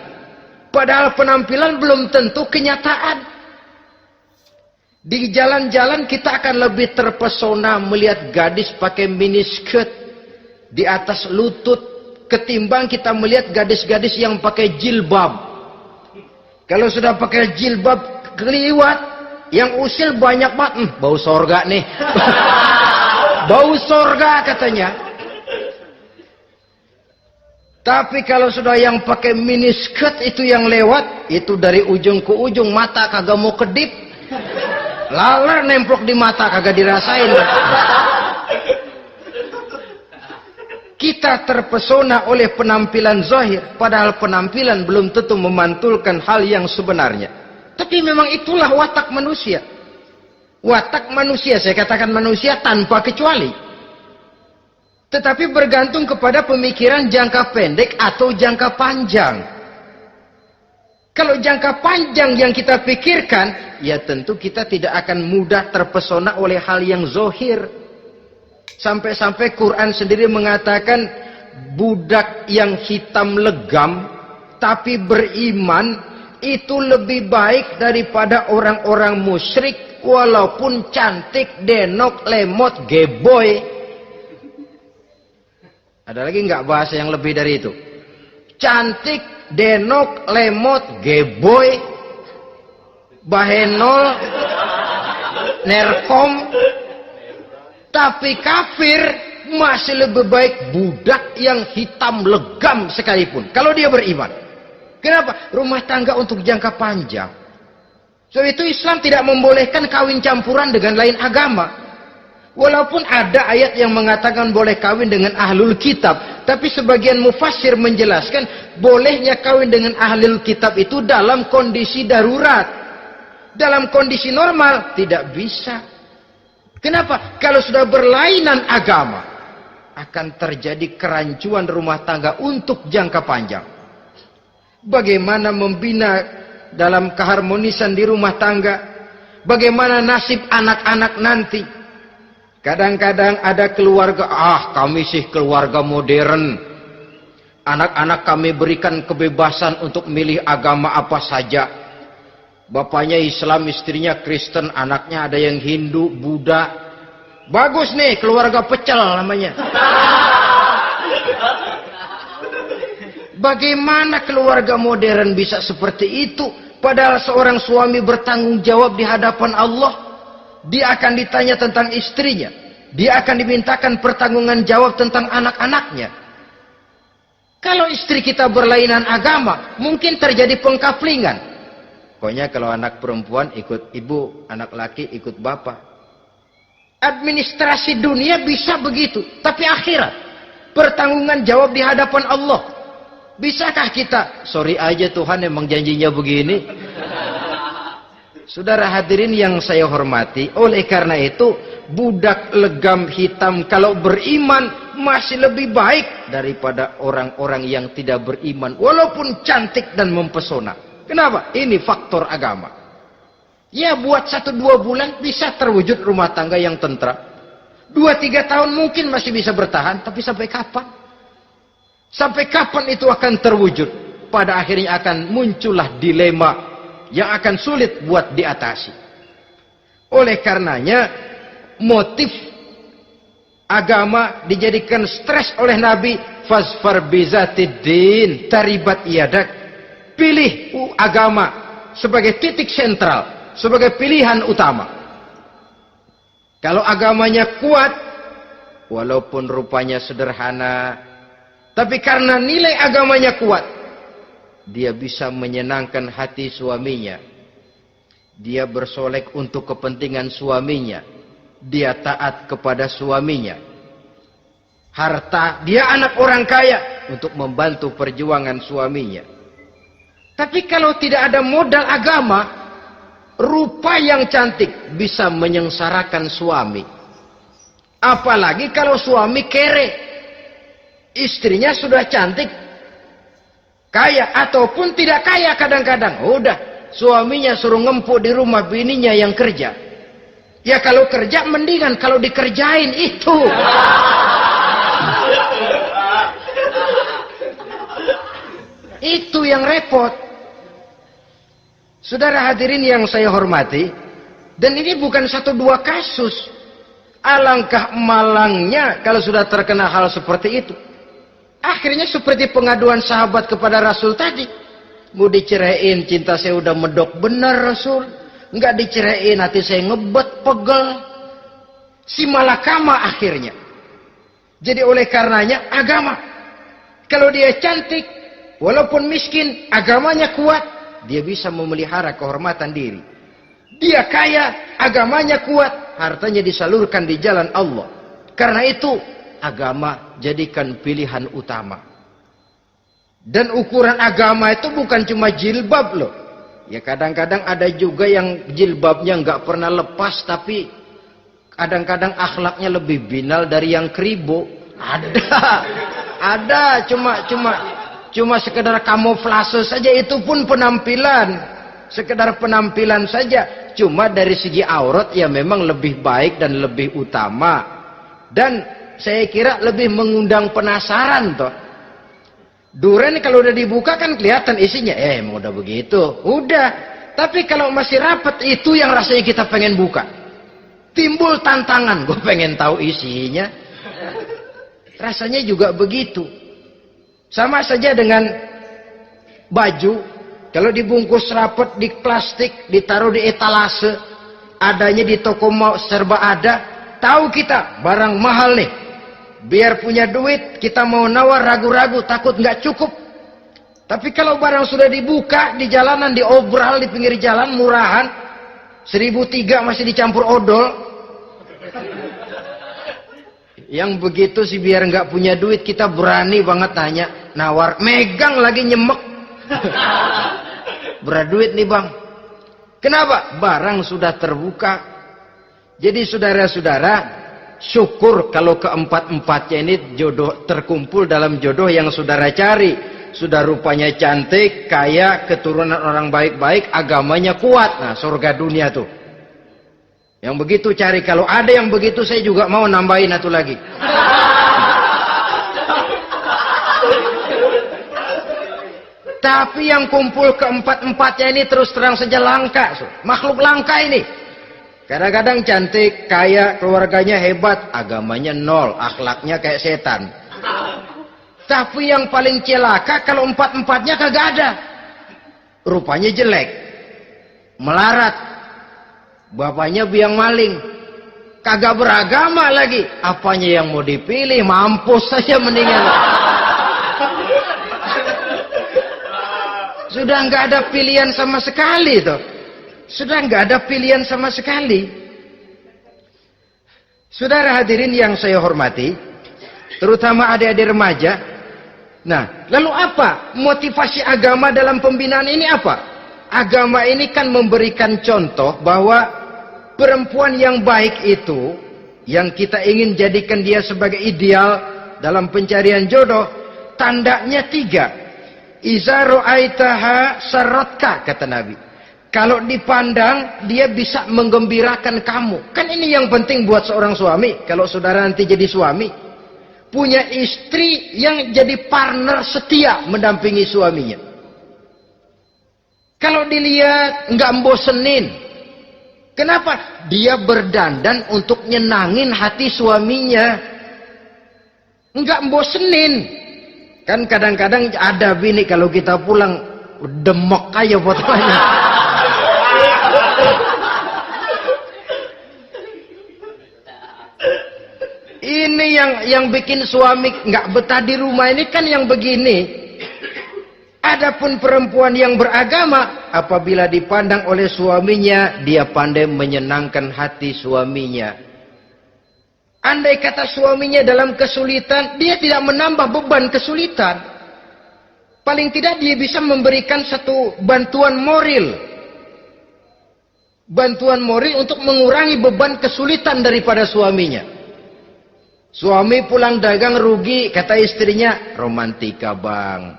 padahal penampilan belum tentu kenyataan. Di jalan-jalan kita akan lebih terpesona melihat gadis pakai miniskirt di atas lutut ketimbang kita melihat gadis-gadis yang pakai jilbab. Kalau sudah pakai jilbab keliwat, yang usil banyak banget, bau sorga nih. Bau sorga katanya. Tapi kalau sudah yang pakai miniskirt itu yang lewat, itu dari ujung ke ujung mata kagak mau kedip. Laler nemplok di mata kagak dirasain. Kita terpesona oleh penampilan zahir, padahal penampilan belum tentu memantulkan hal yang sebenarnya. Tapi memang itulah watak manusia. Watak manusia, saya katakan manusia tanpa kecuali. Tetapi bergantung kepada pemikiran jangka pendek atau jangka panjang. Kalau jangka panjang yang kita pikirkan, ya tentu kita tidak akan mudah terpesona oleh hal yang zahir. Sampai-sampai Quran sendiri mengatakan budak yang hitam legam tapi beriman itu lebih baik daripada orang-orang musyrik walaupun cantik, denok, lemot, geboy. Ada lagi nggak bahasa yang lebih dari itu? Cantik, denok, lemot, geboy, bahenol, nerkom. Tapi kafir masih lebih baik budak yang hitam legam sekalipun. Kalau dia beriman. Kenapa? Rumah tangga untuk jangka panjang. Sebab itu Islam tidak membolehkan kawin campuran dengan lain agama. Walaupun ada ayat yang mengatakan boleh kawin dengan ahlul kitab. Tapi sebagian mufassir menjelaskan bolehnya kawin dengan ahlul kitab itu dalam kondisi darurat. Dalam kondisi normal tidak bisa. Kenapa? Kalau sudah berlainan agama, akan terjadi kerancuan rumah tangga untuk jangka panjang. Bagaimana membina dalam keharmonisan di rumah tangga? Bagaimana nasib anak-anak nanti? Kadang-kadang ada keluarga, kami sih keluarga modern. Anak-anak kami berikan kebebasan untuk milih agama apa saja. Bapaknya Islam, istrinya Kristen, anaknya ada yang Hindu, Buddha. Bagus nih, keluarga pecel namanya. Bagaimana keluarga modern bisa seperti itu? Padahal seorang suami bertanggung jawab di hadapan Allah. Dia akan ditanya tentang istrinya. Dia akan dimintakan pertanggungan jawab tentang anak-anaknya. Kalau istri kita berlainan agama, mungkin terjadi pengkaplingan. Pokoknya kalau anak perempuan ikut ibu, anak laki ikut bapak. Administrasi dunia bisa begitu. Tapi akhirat, pertanggungan jawab di hadapan Allah. Bisakah kita? Sorry aja Tuhan emang janjinya begini. Saudara hadirin yang saya hormati, oleh karena itu budak legam hitam kalau beriman masih lebih baik daripada orang-orang yang tidak beriman walaupun cantik dan mempesona. Kenapa? Ini faktor agama. Ya buat 1-2 bulan bisa terwujud rumah tangga yang tentram. 2-3 tahun mungkin masih bisa bertahan, tapi sampai kapan? Sampai kapan itu akan terwujud? Pada akhirnya akan muncullah dilema yang akan sulit buat diatasi. Oleh karenanya motif agama dijadikan stres oleh Nabi. Fasfar bizatiddin taribat yadak. Pilih agama sebagai titik sentral, sebagai pilihan utama. Kalau agamanya kuat, walaupun rupanya sederhana, tapi karena nilai agamanya kuat, dia bisa menyenangkan hati suaminya. Dia bersolek untuk kepentingan suaminya. Dia taat kepada suaminya. Harta, dia anak orang kaya untuk membantu perjuangan suaminya. Tapi kalau tidak ada modal agama, rupa yang cantik bisa menyengsarakan suami. Apalagi kalau suami kere. Istrinya sudah cantik, kaya ataupun tidak kaya kadang-kadang. Udah, suaminya suruh ngempuk di rumah bininya yang kerja. Ya kalau kerja mendingan kalau dikerjain itu. Itu yang repot. Saudara hadirin yang saya hormati, dan ini bukan satu dua kasus. Alangkah malangnya kalau sudah terkena hal seperti itu. Akhirnya seperti pengaduan sahabat kepada Rasul tadi. Mau diceraiin, cinta saya udah medok benar Rasul. Enggak diceraiin, hati saya ngebet, pegel. Si malakama akhirnya. Jadi oleh karenanya agama. Kalau dia cantik, walaupun miskin, agamanya kuat, dia bisa memelihara kehormatan diri. Dia kaya, agamanya kuat, hartanya disalurkan di jalan Allah. Karena itu, agama jadikan pilihan utama. Dan ukuran agama itu bukan cuma jilbab loh. Ya kadang-kadang ada juga yang jilbabnya nggak pernah lepas, tapi kadang-kadang akhlaknya lebih binal dari yang kribo. Ada, cuma sekedar kamuflase saja, itu pun penampilan. Sekedar penampilan saja. Cuma dari segi aurat ya memang lebih baik dan lebih utama. Dan saya kira lebih mengundang penasaran toh. Duren kalau udah dibuka kan kelihatan isinya. Emang udah begitu. Udah. Tapi kalau masih rapat, itu yang rasanya kita pengen buka. Timbul tantangan. Gue pengen tahu isinya. Rasanya juga begitu. Sama saja dengan baju. Kalau dibungkus rapat di plastik, ditaruh di etalase, adanya di toko mau serba ada, tahu kita barang mahal nih. Biar punya duit, kita mau nawar ragu-ragu, takut nggak cukup. Tapi kalau barang sudah dibuka di jalanan, diobral di pinggir jalan, murahan, 1.003 masih dicampur odol. Yang begitu sih biar nggak punya duit, kita berani banget tanya, nawar, megang lagi nyemek. Berat duit nih bang. Kenapa? Barang sudah terbuka. Jadi saudara-saudara, syukur kalau keempat-empatnya ini jodoh terkumpul dalam jodoh yang saudara cari. Sudah rupanya cantik, kaya, keturunan orang baik-baik, agamanya kuat. Nah, surga dunia tuh. Yang begitu cari. Kalau ada yang begitu, saya juga mau nambahin satu lagi. Tapi yang kumpul keempat-empatnya ini terus terang saja langka. Makhluk langka ini. Kadang-kadang cantik, kaya, keluarganya hebat, agamanya nol, akhlaknya kayak setan. Tapi yang paling celaka kalau empat-empatnya kagak ada. Rupanya jelek. Melarat. Bapaknya biang maling. Kagak beragama lagi. Apanya yang mau dipilih? Mampus saja mendingan. Sudah nggak ada pilihan sama sekali tuh. Sudah nggak ada pilihan sama sekali. Saudara hadirin yang saya hormati, terutama adik-adik remaja. Nah, lalu apa motivasi agama dalam pembinaan ini apa? Agama ini kan memberikan contoh bahwa perempuan yang baik itu, yang kita ingin jadikan dia sebagai ideal dalam pencarian jodoh, tandanya 3. Iza ra'aitaha sarratka, kata Nabi. Kalau dipandang, dia bisa menggembirakan kamu. Kan ini yang penting buat seorang suami. Kalau saudara nanti jadi suami, punya istri yang jadi partner setia mendampingi suaminya. Kalau dilihat nggak bosenin. Kenapa? Dia berdandan untuk nyenangin hati suaminya. Nggak bosenin. Kan kadang-kadang ada bini kalau kita pulang demok aja fotonya. Ini yang bikin suami nggak betah di rumah ini kan yang begini. Adapun perempuan yang beragama, apabila dipandang oleh suaminya, dia pandai menyenangkan hati suaminya. Andai kata suaminya dalam kesulitan, dia tidak menambah beban kesulitan. Paling tidak dia bisa memberikan satu bantuan moral. Bantuan moral untuk mengurangi beban kesulitan daripada suaminya. Suami pulang dagang rugi, kata istrinya, romantika bang.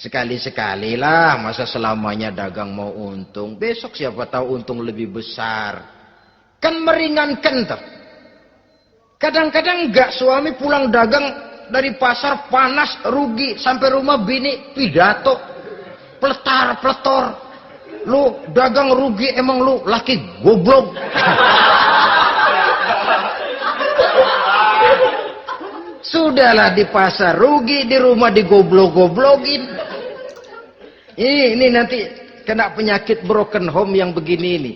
Sekali-sekali lah, masa selamanya dagang mau untung. Besok siapa tahu untung lebih besar. Kan meringankan tuh. Kadang-kadang enggak, suami pulang dagang dari pasar panas, rugi. Sampai rumah bini pidato. Pletar-pletor. Lu dagang rugi, emang lu laki goblok. Sudahlah di pasar rugi, di rumah digoblok-goblokin. Ini nanti kena penyakit broken home yang begini ini.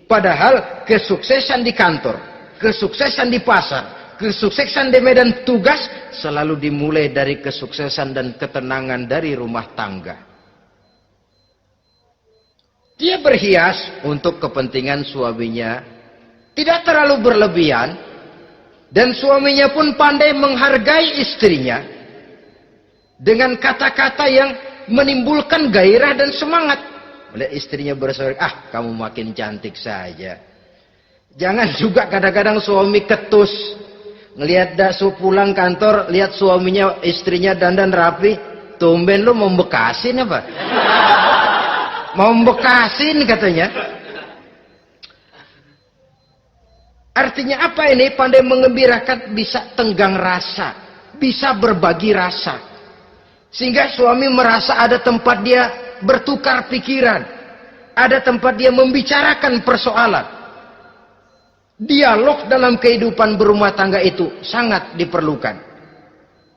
Padahal kesuksesan di kantor, kesuksesan di pasar, kesuksesan di medan tugas selalu dimulai dari kesuksesan dan ketenangan dari rumah tangga. Dia berhias untuk kepentingan suaminya, tidak terlalu berlebihan, dan suaminya pun pandai menghargai istrinya dengan kata-kata yang menimbulkan gairah dan semangat. Melihat istrinya bersorak, kamu makin cantik saja. Jangan juga kadang-kadang suami ketus. Ngelihat daksu pulang kantor, lihat suaminya, istrinya dandan rapi, tumben lu mau bekasin apa? Mau bekasin katanya. Artinya apa ini? Pandai mengembirakan, bisa tenggang rasa, bisa berbagi rasa. Sehingga suami merasa ada tempat dia bertukar pikiran. Ada tempat dia membicarakan persoalan. Dialog dalam kehidupan berumah tangga itu sangat diperlukan.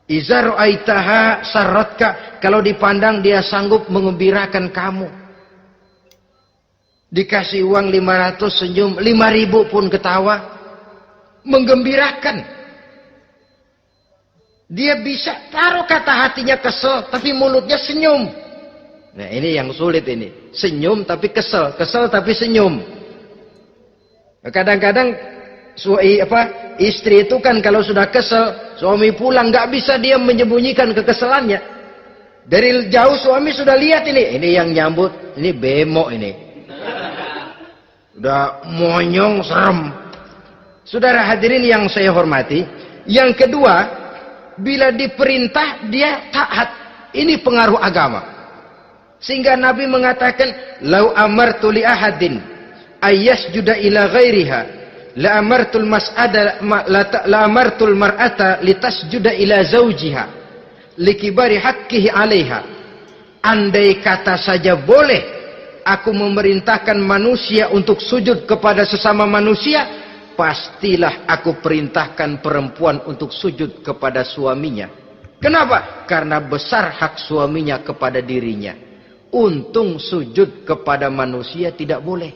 Iza ra'aitaha sarratka, kalau dipandang dia sanggup mengembirakan kamu. Dikasih uang 500 senyum, 5.000 pun ketawa. Menggembirakan. Dia bisa taruh kata hatinya kesel, tapi mulutnya senyum. Nah ini yang sulit ini. Senyum tapi kesel, kesel tapi senyum. Kadang-kadang istri itu kan kalau sudah kesel, suami pulang nggak bisa dia menyembunyikan kekesalannya. Dari jauh suami sudah lihat ini yang nyambut, ini bemo ini. Udah monyong serem. Saudara hadirin yang saya hormati, yang kedua, bila diperintah dia taat. Ini pengaruh agama. Sehingga Nabi mengatakan, "Lau amartu li ahadin ayyasjuda ila ghairiha, la amartul mas'ada la amartul mar'ata litasjuda ila zawjiha likibari haqqihi 'alaiha." Andai kata saja boleh aku memerintahkan manusia untuk sujud kepada sesama manusia, pastilah aku perintahkan perempuan untuk sujud kepada suaminya. Kenapa? Karena besar hak suaminya kepada dirinya. Untung sujud kepada manusia tidak boleh.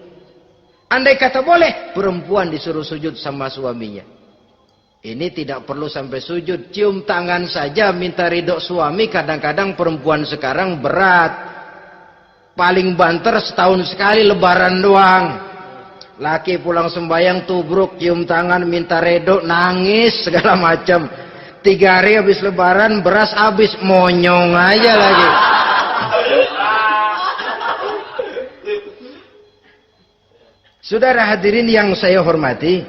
Andai kata boleh, perempuan disuruh sujud sama suaminya. Ini tidak perlu sampai sujud, cium tangan saja minta ridho suami. Kadang-kadang perempuan sekarang berat. Paling banter setahun sekali lebaran doang. Laki pulang sembahyang tubruk, cium tangan, minta redo, nangis segala macam. 3 hari habis lebaran beras habis, monyong aja lagi. Saudara hadirin yang saya hormati,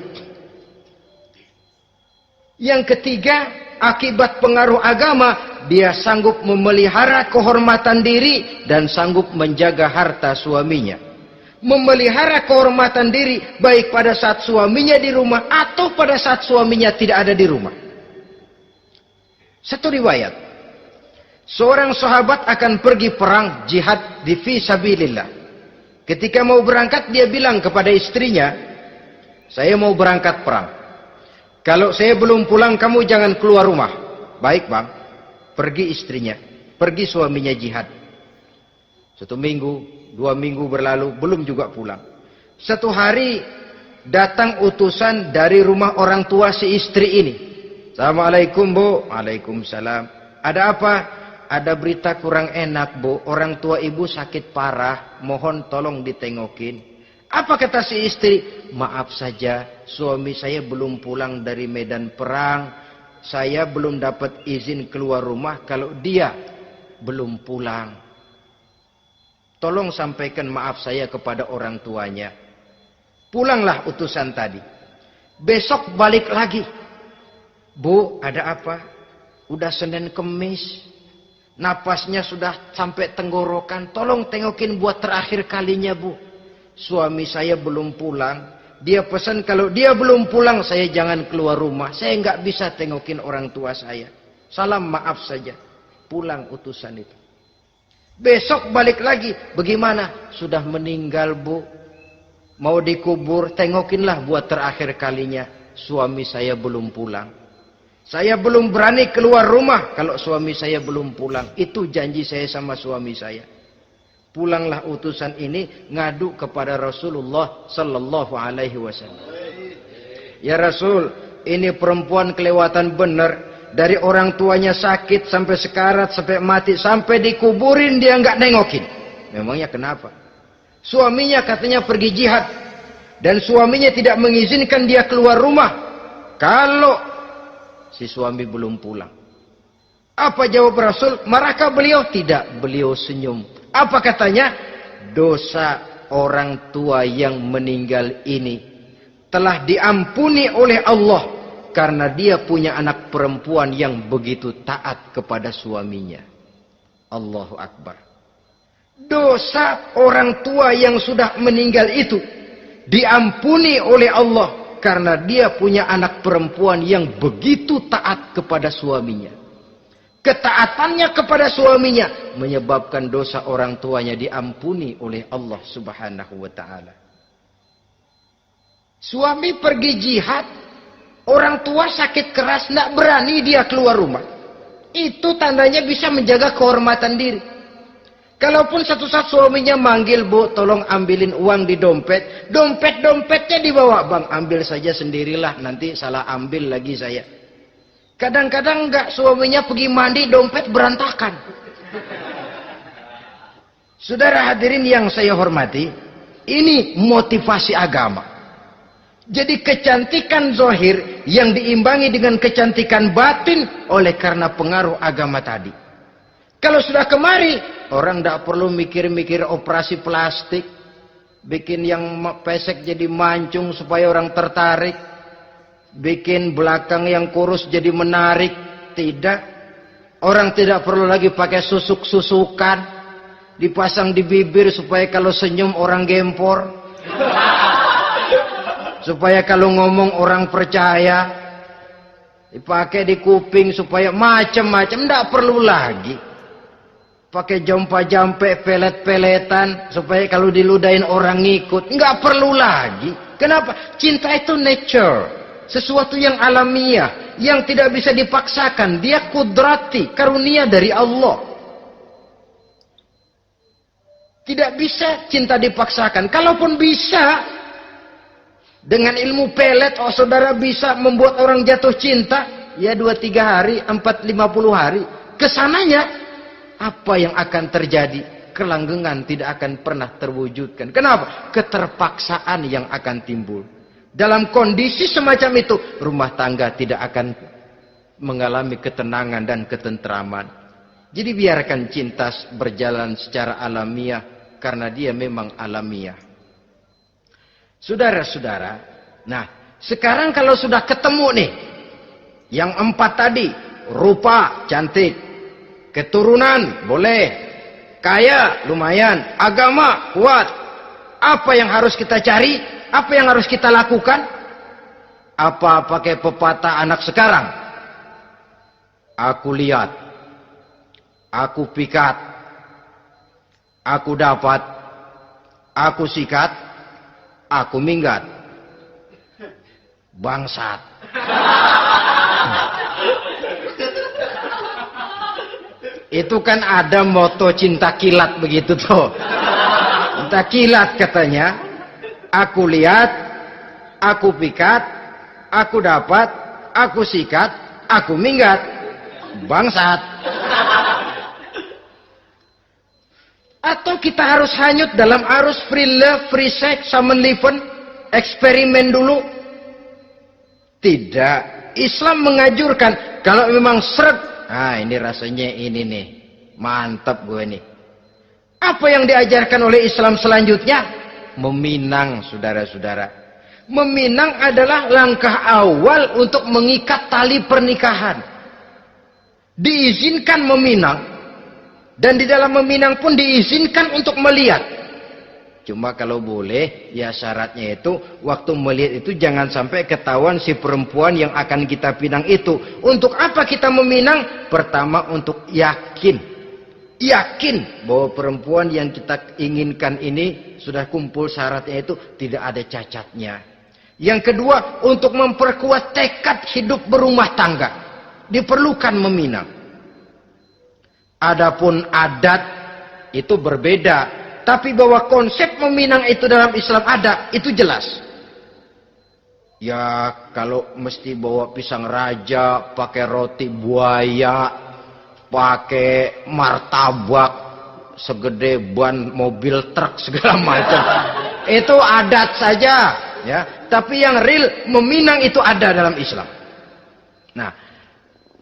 yang ketiga, akibat pengaruh agama, dia sanggup memelihara kehormatan diri dan sanggup menjaga harta suaminya. Memelihara kehormatan diri baik pada saat suaminya di rumah atau pada saat suaminya tidak ada di rumah. Satu riwayat, Seorang sahabat akan pergi perang jihad di fi sabilillah. Ketika mau berangkat dia bilang kepada istrinya, saya mau berangkat perang. Kalau saya belum pulang kamu jangan keluar rumah. Baik bang. Pergi istrinya, pergi suaminya jihad. 1 minggu, 2 minggu berlalu, belum juga pulang. Satu hari datang utusan dari rumah orang tua si istri ini. Assalamualaikum bu. Waalaikumsalam. Ada apa? Ada berita kurang enak bu. Orang tua ibu sakit parah. Mohon tolong ditengokin. Apa kata si istri? Maaf saja, suami saya belum pulang dari medan perang. Saya belum dapat izin keluar rumah kalau dia belum pulang. Tolong sampaikan maaf saya kepada orang tuanya. Pulanglah utusan tadi. Besok balik lagi. Bu, ada apa? Udah Senin Kemis. Napasnya sudah sampai tenggorokan. Tolong tengokin buat terakhir kalinya bu. Suami saya belum pulang. Dia pesan kalau dia belum pulang saya jangan keluar rumah. Saya nggak bisa tengokin orang tua saya. Salam maaf saja. Pulang utusan itu. Besok balik lagi. Bagaimana? Sudah meninggal bu. Mau dikubur. Tengokinlah buat terakhir kalinya. Suami saya belum pulang. Saya belum berani keluar rumah kalau suami saya belum pulang. Itu janji saya sama suami saya. Pulanglah utusan ini ngadu kepada Rasulullah sallallahu alaihi wasallam. Ya Rasul, ini perempuan kelewatan benar. Dari orang tuanya sakit sampai sekarat, sampai mati, sampai dikuburin dia nggak nengokin. Memangnya kenapa? Suaminya katanya pergi jihad dan suaminya tidak mengizinkan dia keluar rumah kalau si suami belum pulang. Apa jawab Rasul? Marahkah beliau? Tidak, beliau senyum. Apa katanya? Dosa orang tua yang meninggal ini telah diampuni oleh Allah karena dia punya anak perempuan yang begitu taat kepada suaminya. Allahu Akbar. Dosa orang tua yang sudah meninggal itu diampuni oleh Allah karena dia punya anak perempuan yang begitu taat kepada suaminya. Ketaatannya kepada suaminya menyebabkan dosa orang tuanya diampuni oleh Allah Subhanahu wa taala. Suami pergi jihad, orang tua sakit keras, tidak berani dia keluar rumah. Itu tandanya bisa menjaga kehormatan diri. Kalaupun satu saat suaminya manggil, bu, tolong ambilin uang di dompet. Dompetnya dibawa, bang, ambil saja sendirilah, nanti salah ambil lagi saya. Kadang-kadang enggak, suaminya pergi mandi, dompet berantakan. Saudara hadirin yang saya hormati, ini motivasi agama. Jadi kecantikan zahir yang diimbangi dengan kecantikan batin oleh karena pengaruh agama tadi. Kalau sudah kemari, orang tidak perlu mikir-mikir operasi plastik, bikin yang pesek jadi mancung supaya orang tertarik. Bikin belakang yang kurus jadi menarik. Tidak. Orang tidak perlu lagi pakai susuk-susukan. Dipasang di bibir supaya kalau senyum orang gempor. Supaya kalau ngomong orang percaya. Dipakai di kuping supaya macam-macam. Tidak perlu lagi. Pakai jompa-jampe, pelet-peletan. Supaya kalau diludahin orang ngikut. Nggak perlu lagi. Kenapa? Cinta itu nature. Sesuatu yang alamiah, yang tidak bisa dipaksakan. Dia kudrati, karunia dari Allah. Tidak bisa cinta dipaksakan. Kalaupun bisa, dengan ilmu pelet, oh saudara bisa membuat orang jatuh cinta. Ya 2-3 hari, 4-50 hari. Kesananya, apa yang akan terjadi? Kelanggengan tidak akan pernah terwujudkan. Kenapa? Keterpaksaan yang akan timbul. Dalam kondisi semacam itu, rumah tangga tidak akan mengalami ketenangan dan ketentraman. Jadi biarkan cinta berjalan secara alamiah, karena dia memang alamiah. Saudara-saudara, nah sekarang kalau sudah ketemu nih, yang 4 tadi, rupa cantik, keturunan boleh, kaya lumayan, agama kuat. Apa yang harus kita cari? Apa yang harus kita lakukan? Apa pakai pepatah anak sekarang? Aku lihat aku pikat, aku dapat, aku sikat, aku minggat. Bangsat. Itu kan ada moto cinta kilat begitu tuh. Cinta kilat katanya. Aku lihat, aku pikat, aku dapat, aku sikat, aku minggat. Bangsat. Atau kita harus hanyut dalam arus free love, free sex, samenleven, eksperimen dulu? Tidak. Islam menganjurkan kalau memang seret, nah ini rasanya ini nih, mantap gue nih. Apa yang diajarkan oleh Islam selanjutnya? Meminang, saudara-saudara. Meminang adalah langkah awal untuk mengikat tali pernikahan. Diizinkan meminang, dan di dalam meminang pun diizinkan untuk melihat. Cuma kalau boleh, ya syaratnya itu waktu melihat itu jangan sampai ketahuan si perempuan yang akan kita pinang itu. Untuk apa kita meminang? Pertama untuk yakin bahwa perempuan yang kita inginkan ini sudah kumpul syaratnya itu, tidak ada cacatnya. Yang kedua, untuk memperkuat tekad hidup berumah tangga, diperlukan meminang. Adapun adat itu berbeda. Tapi bahwa konsep meminang itu dalam Islam ada, itu jelas. Ya kalau mesti bawa pisang raja, pakai roti buaya, pakai martabak segede ban mobil truk segala macam, itu adat saja, ya. Tapi yang real meminang itu ada dalam Islam. Nah,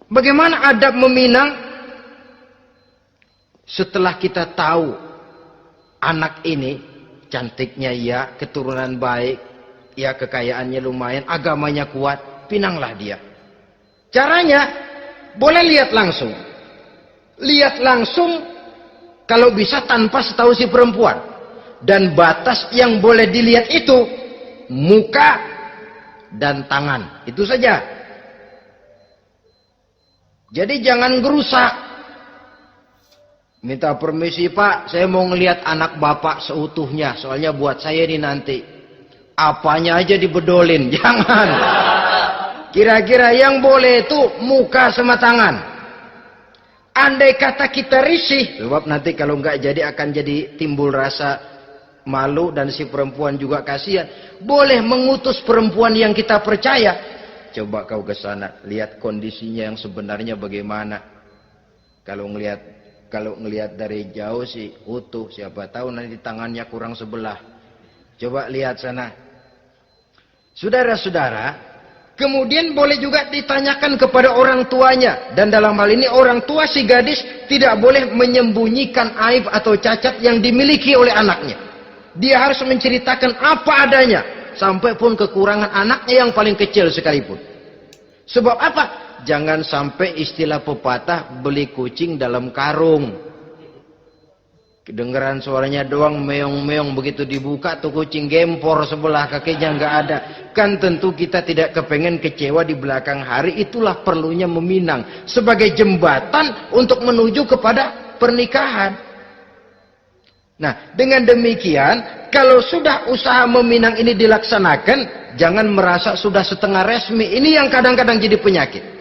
bagaimana adab meminang? Setelah kita tahu anak ini cantiknya ya, keturunan baik, ya kekayaannya lumayan, agamanya kuat, pinanglah dia. Caranya boleh lihat langsung. Lihat langsung kalau bisa tanpa setahu si perempuan. Dan batas yang boleh dilihat itu muka dan tangan. Itu saja. Jadi jangan gerusak. Minta permisi Pak, saya mau ngelihat anak bapak seutuhnya, soalnya buat saya ini nanti. Apanya aja dibedolin, jangan. Kira-kira yang boleh itu muka sama tangan. Andai kata kita risih, sebab nanti kalau nggak jadi akan jadi timbul rasa malu dan si perempuan juga kasihan. Boleh mengutus perempuan yang kita percaya. Coba kau ke sana, lihat kondisinya yang sebenarnya bagaimana. Kalau ngelihat dari jauh sih utuh, siapa tahu nanti tangannya kurang sebelah. Coba lihat sana. Saudara-saudara, kemudian boleh juga ditanyakan kepada orang tuanya. Dan dalam hal ini orang tua si gadis tidak boleh menyembunyikan aib atau cacat yang dimiliki oleh anaknya. Dia harus menceritakan apa adanya, sampai pun kekurangan anaknya yang paling kecil sekalipun. Sebab apa? Jangan sampai istilah pepatah beli kucing dalam karung. Kedengeran suaranya doang meong-meong, begitu dibuka tuh kucing gempor sebelah kakinya nggak ada. Kan tentu kita tidak kepengen kecewa di belakang hari. Itulah perlunya meminang sebagai jembatan untuk menuju kepada pernikahan. Nah, dengan demikian kalau sudah usaha meminang ini dilaksanakan, jangan merasa sudah setengah resmi. Ini yang kadang-kadang jadi penyakit.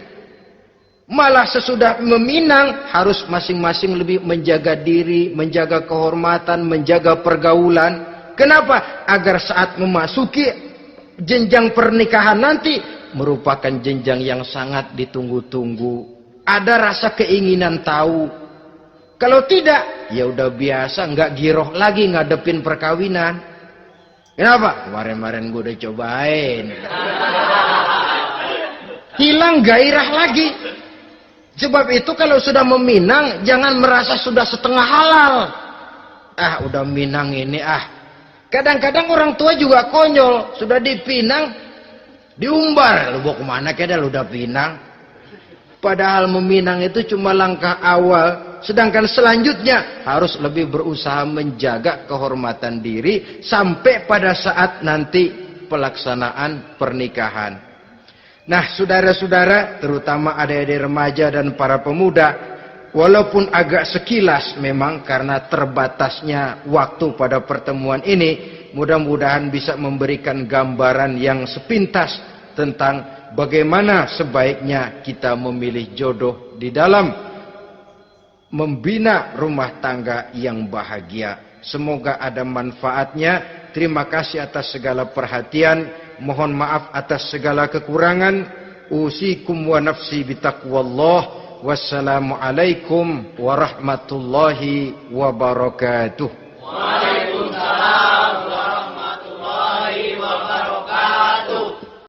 Malah sesudah meminang harus masing-masing lebih menjaga diri, menjaga kehormatan, menjaga pergaulan. Kenapa? Agar saat memasuki jenjang pernikahan nanti merupakan jenjang yang sangat ditunggu-tunggu. Ada rasa keinginan tahu. Kalau tidak, ya udah biasa, nggak giroh lagi ngadepin perkawinan. Kenapa? Kemarin-kemarin gue udah cobain. Hilang gairah lagi. Sebab itu kalau sudah meminang, jangan merasa sudah setengah halal. Ah, udah minang ini Kadang-kadang orang tua juga konyol. Sudah dipinang, diumbar. Lu bawa kemana keda lu udah pinang? Padahal meminang itu cuma langkah awal. Sedangkan selanjutnya harus lebih berusaha menjaga kehormatan diri sampai pada saat nanti pelaksanaan pernikahan. Nah, saudara-saudara, terutama adik-adik remaja dan para pemuda, walaupun agak sekilas memang karena terbatasnya waktu pada pertemuan ini, mudah-mudahan bisa memberikan gambaran yang sepintas tentang bagaimana sebaiknya kita memilih jodoh di dalam membina rumah tangga yang bahagia. Semoga ada manfaatnya. Terima kasih atas segala perhatian. Mohon maaf atas segala kekurangan. Usikum wa nafsi bitaqwallah. Wassalamualaikum warahmatullahi wabarakatuh. Waalaikumsalam.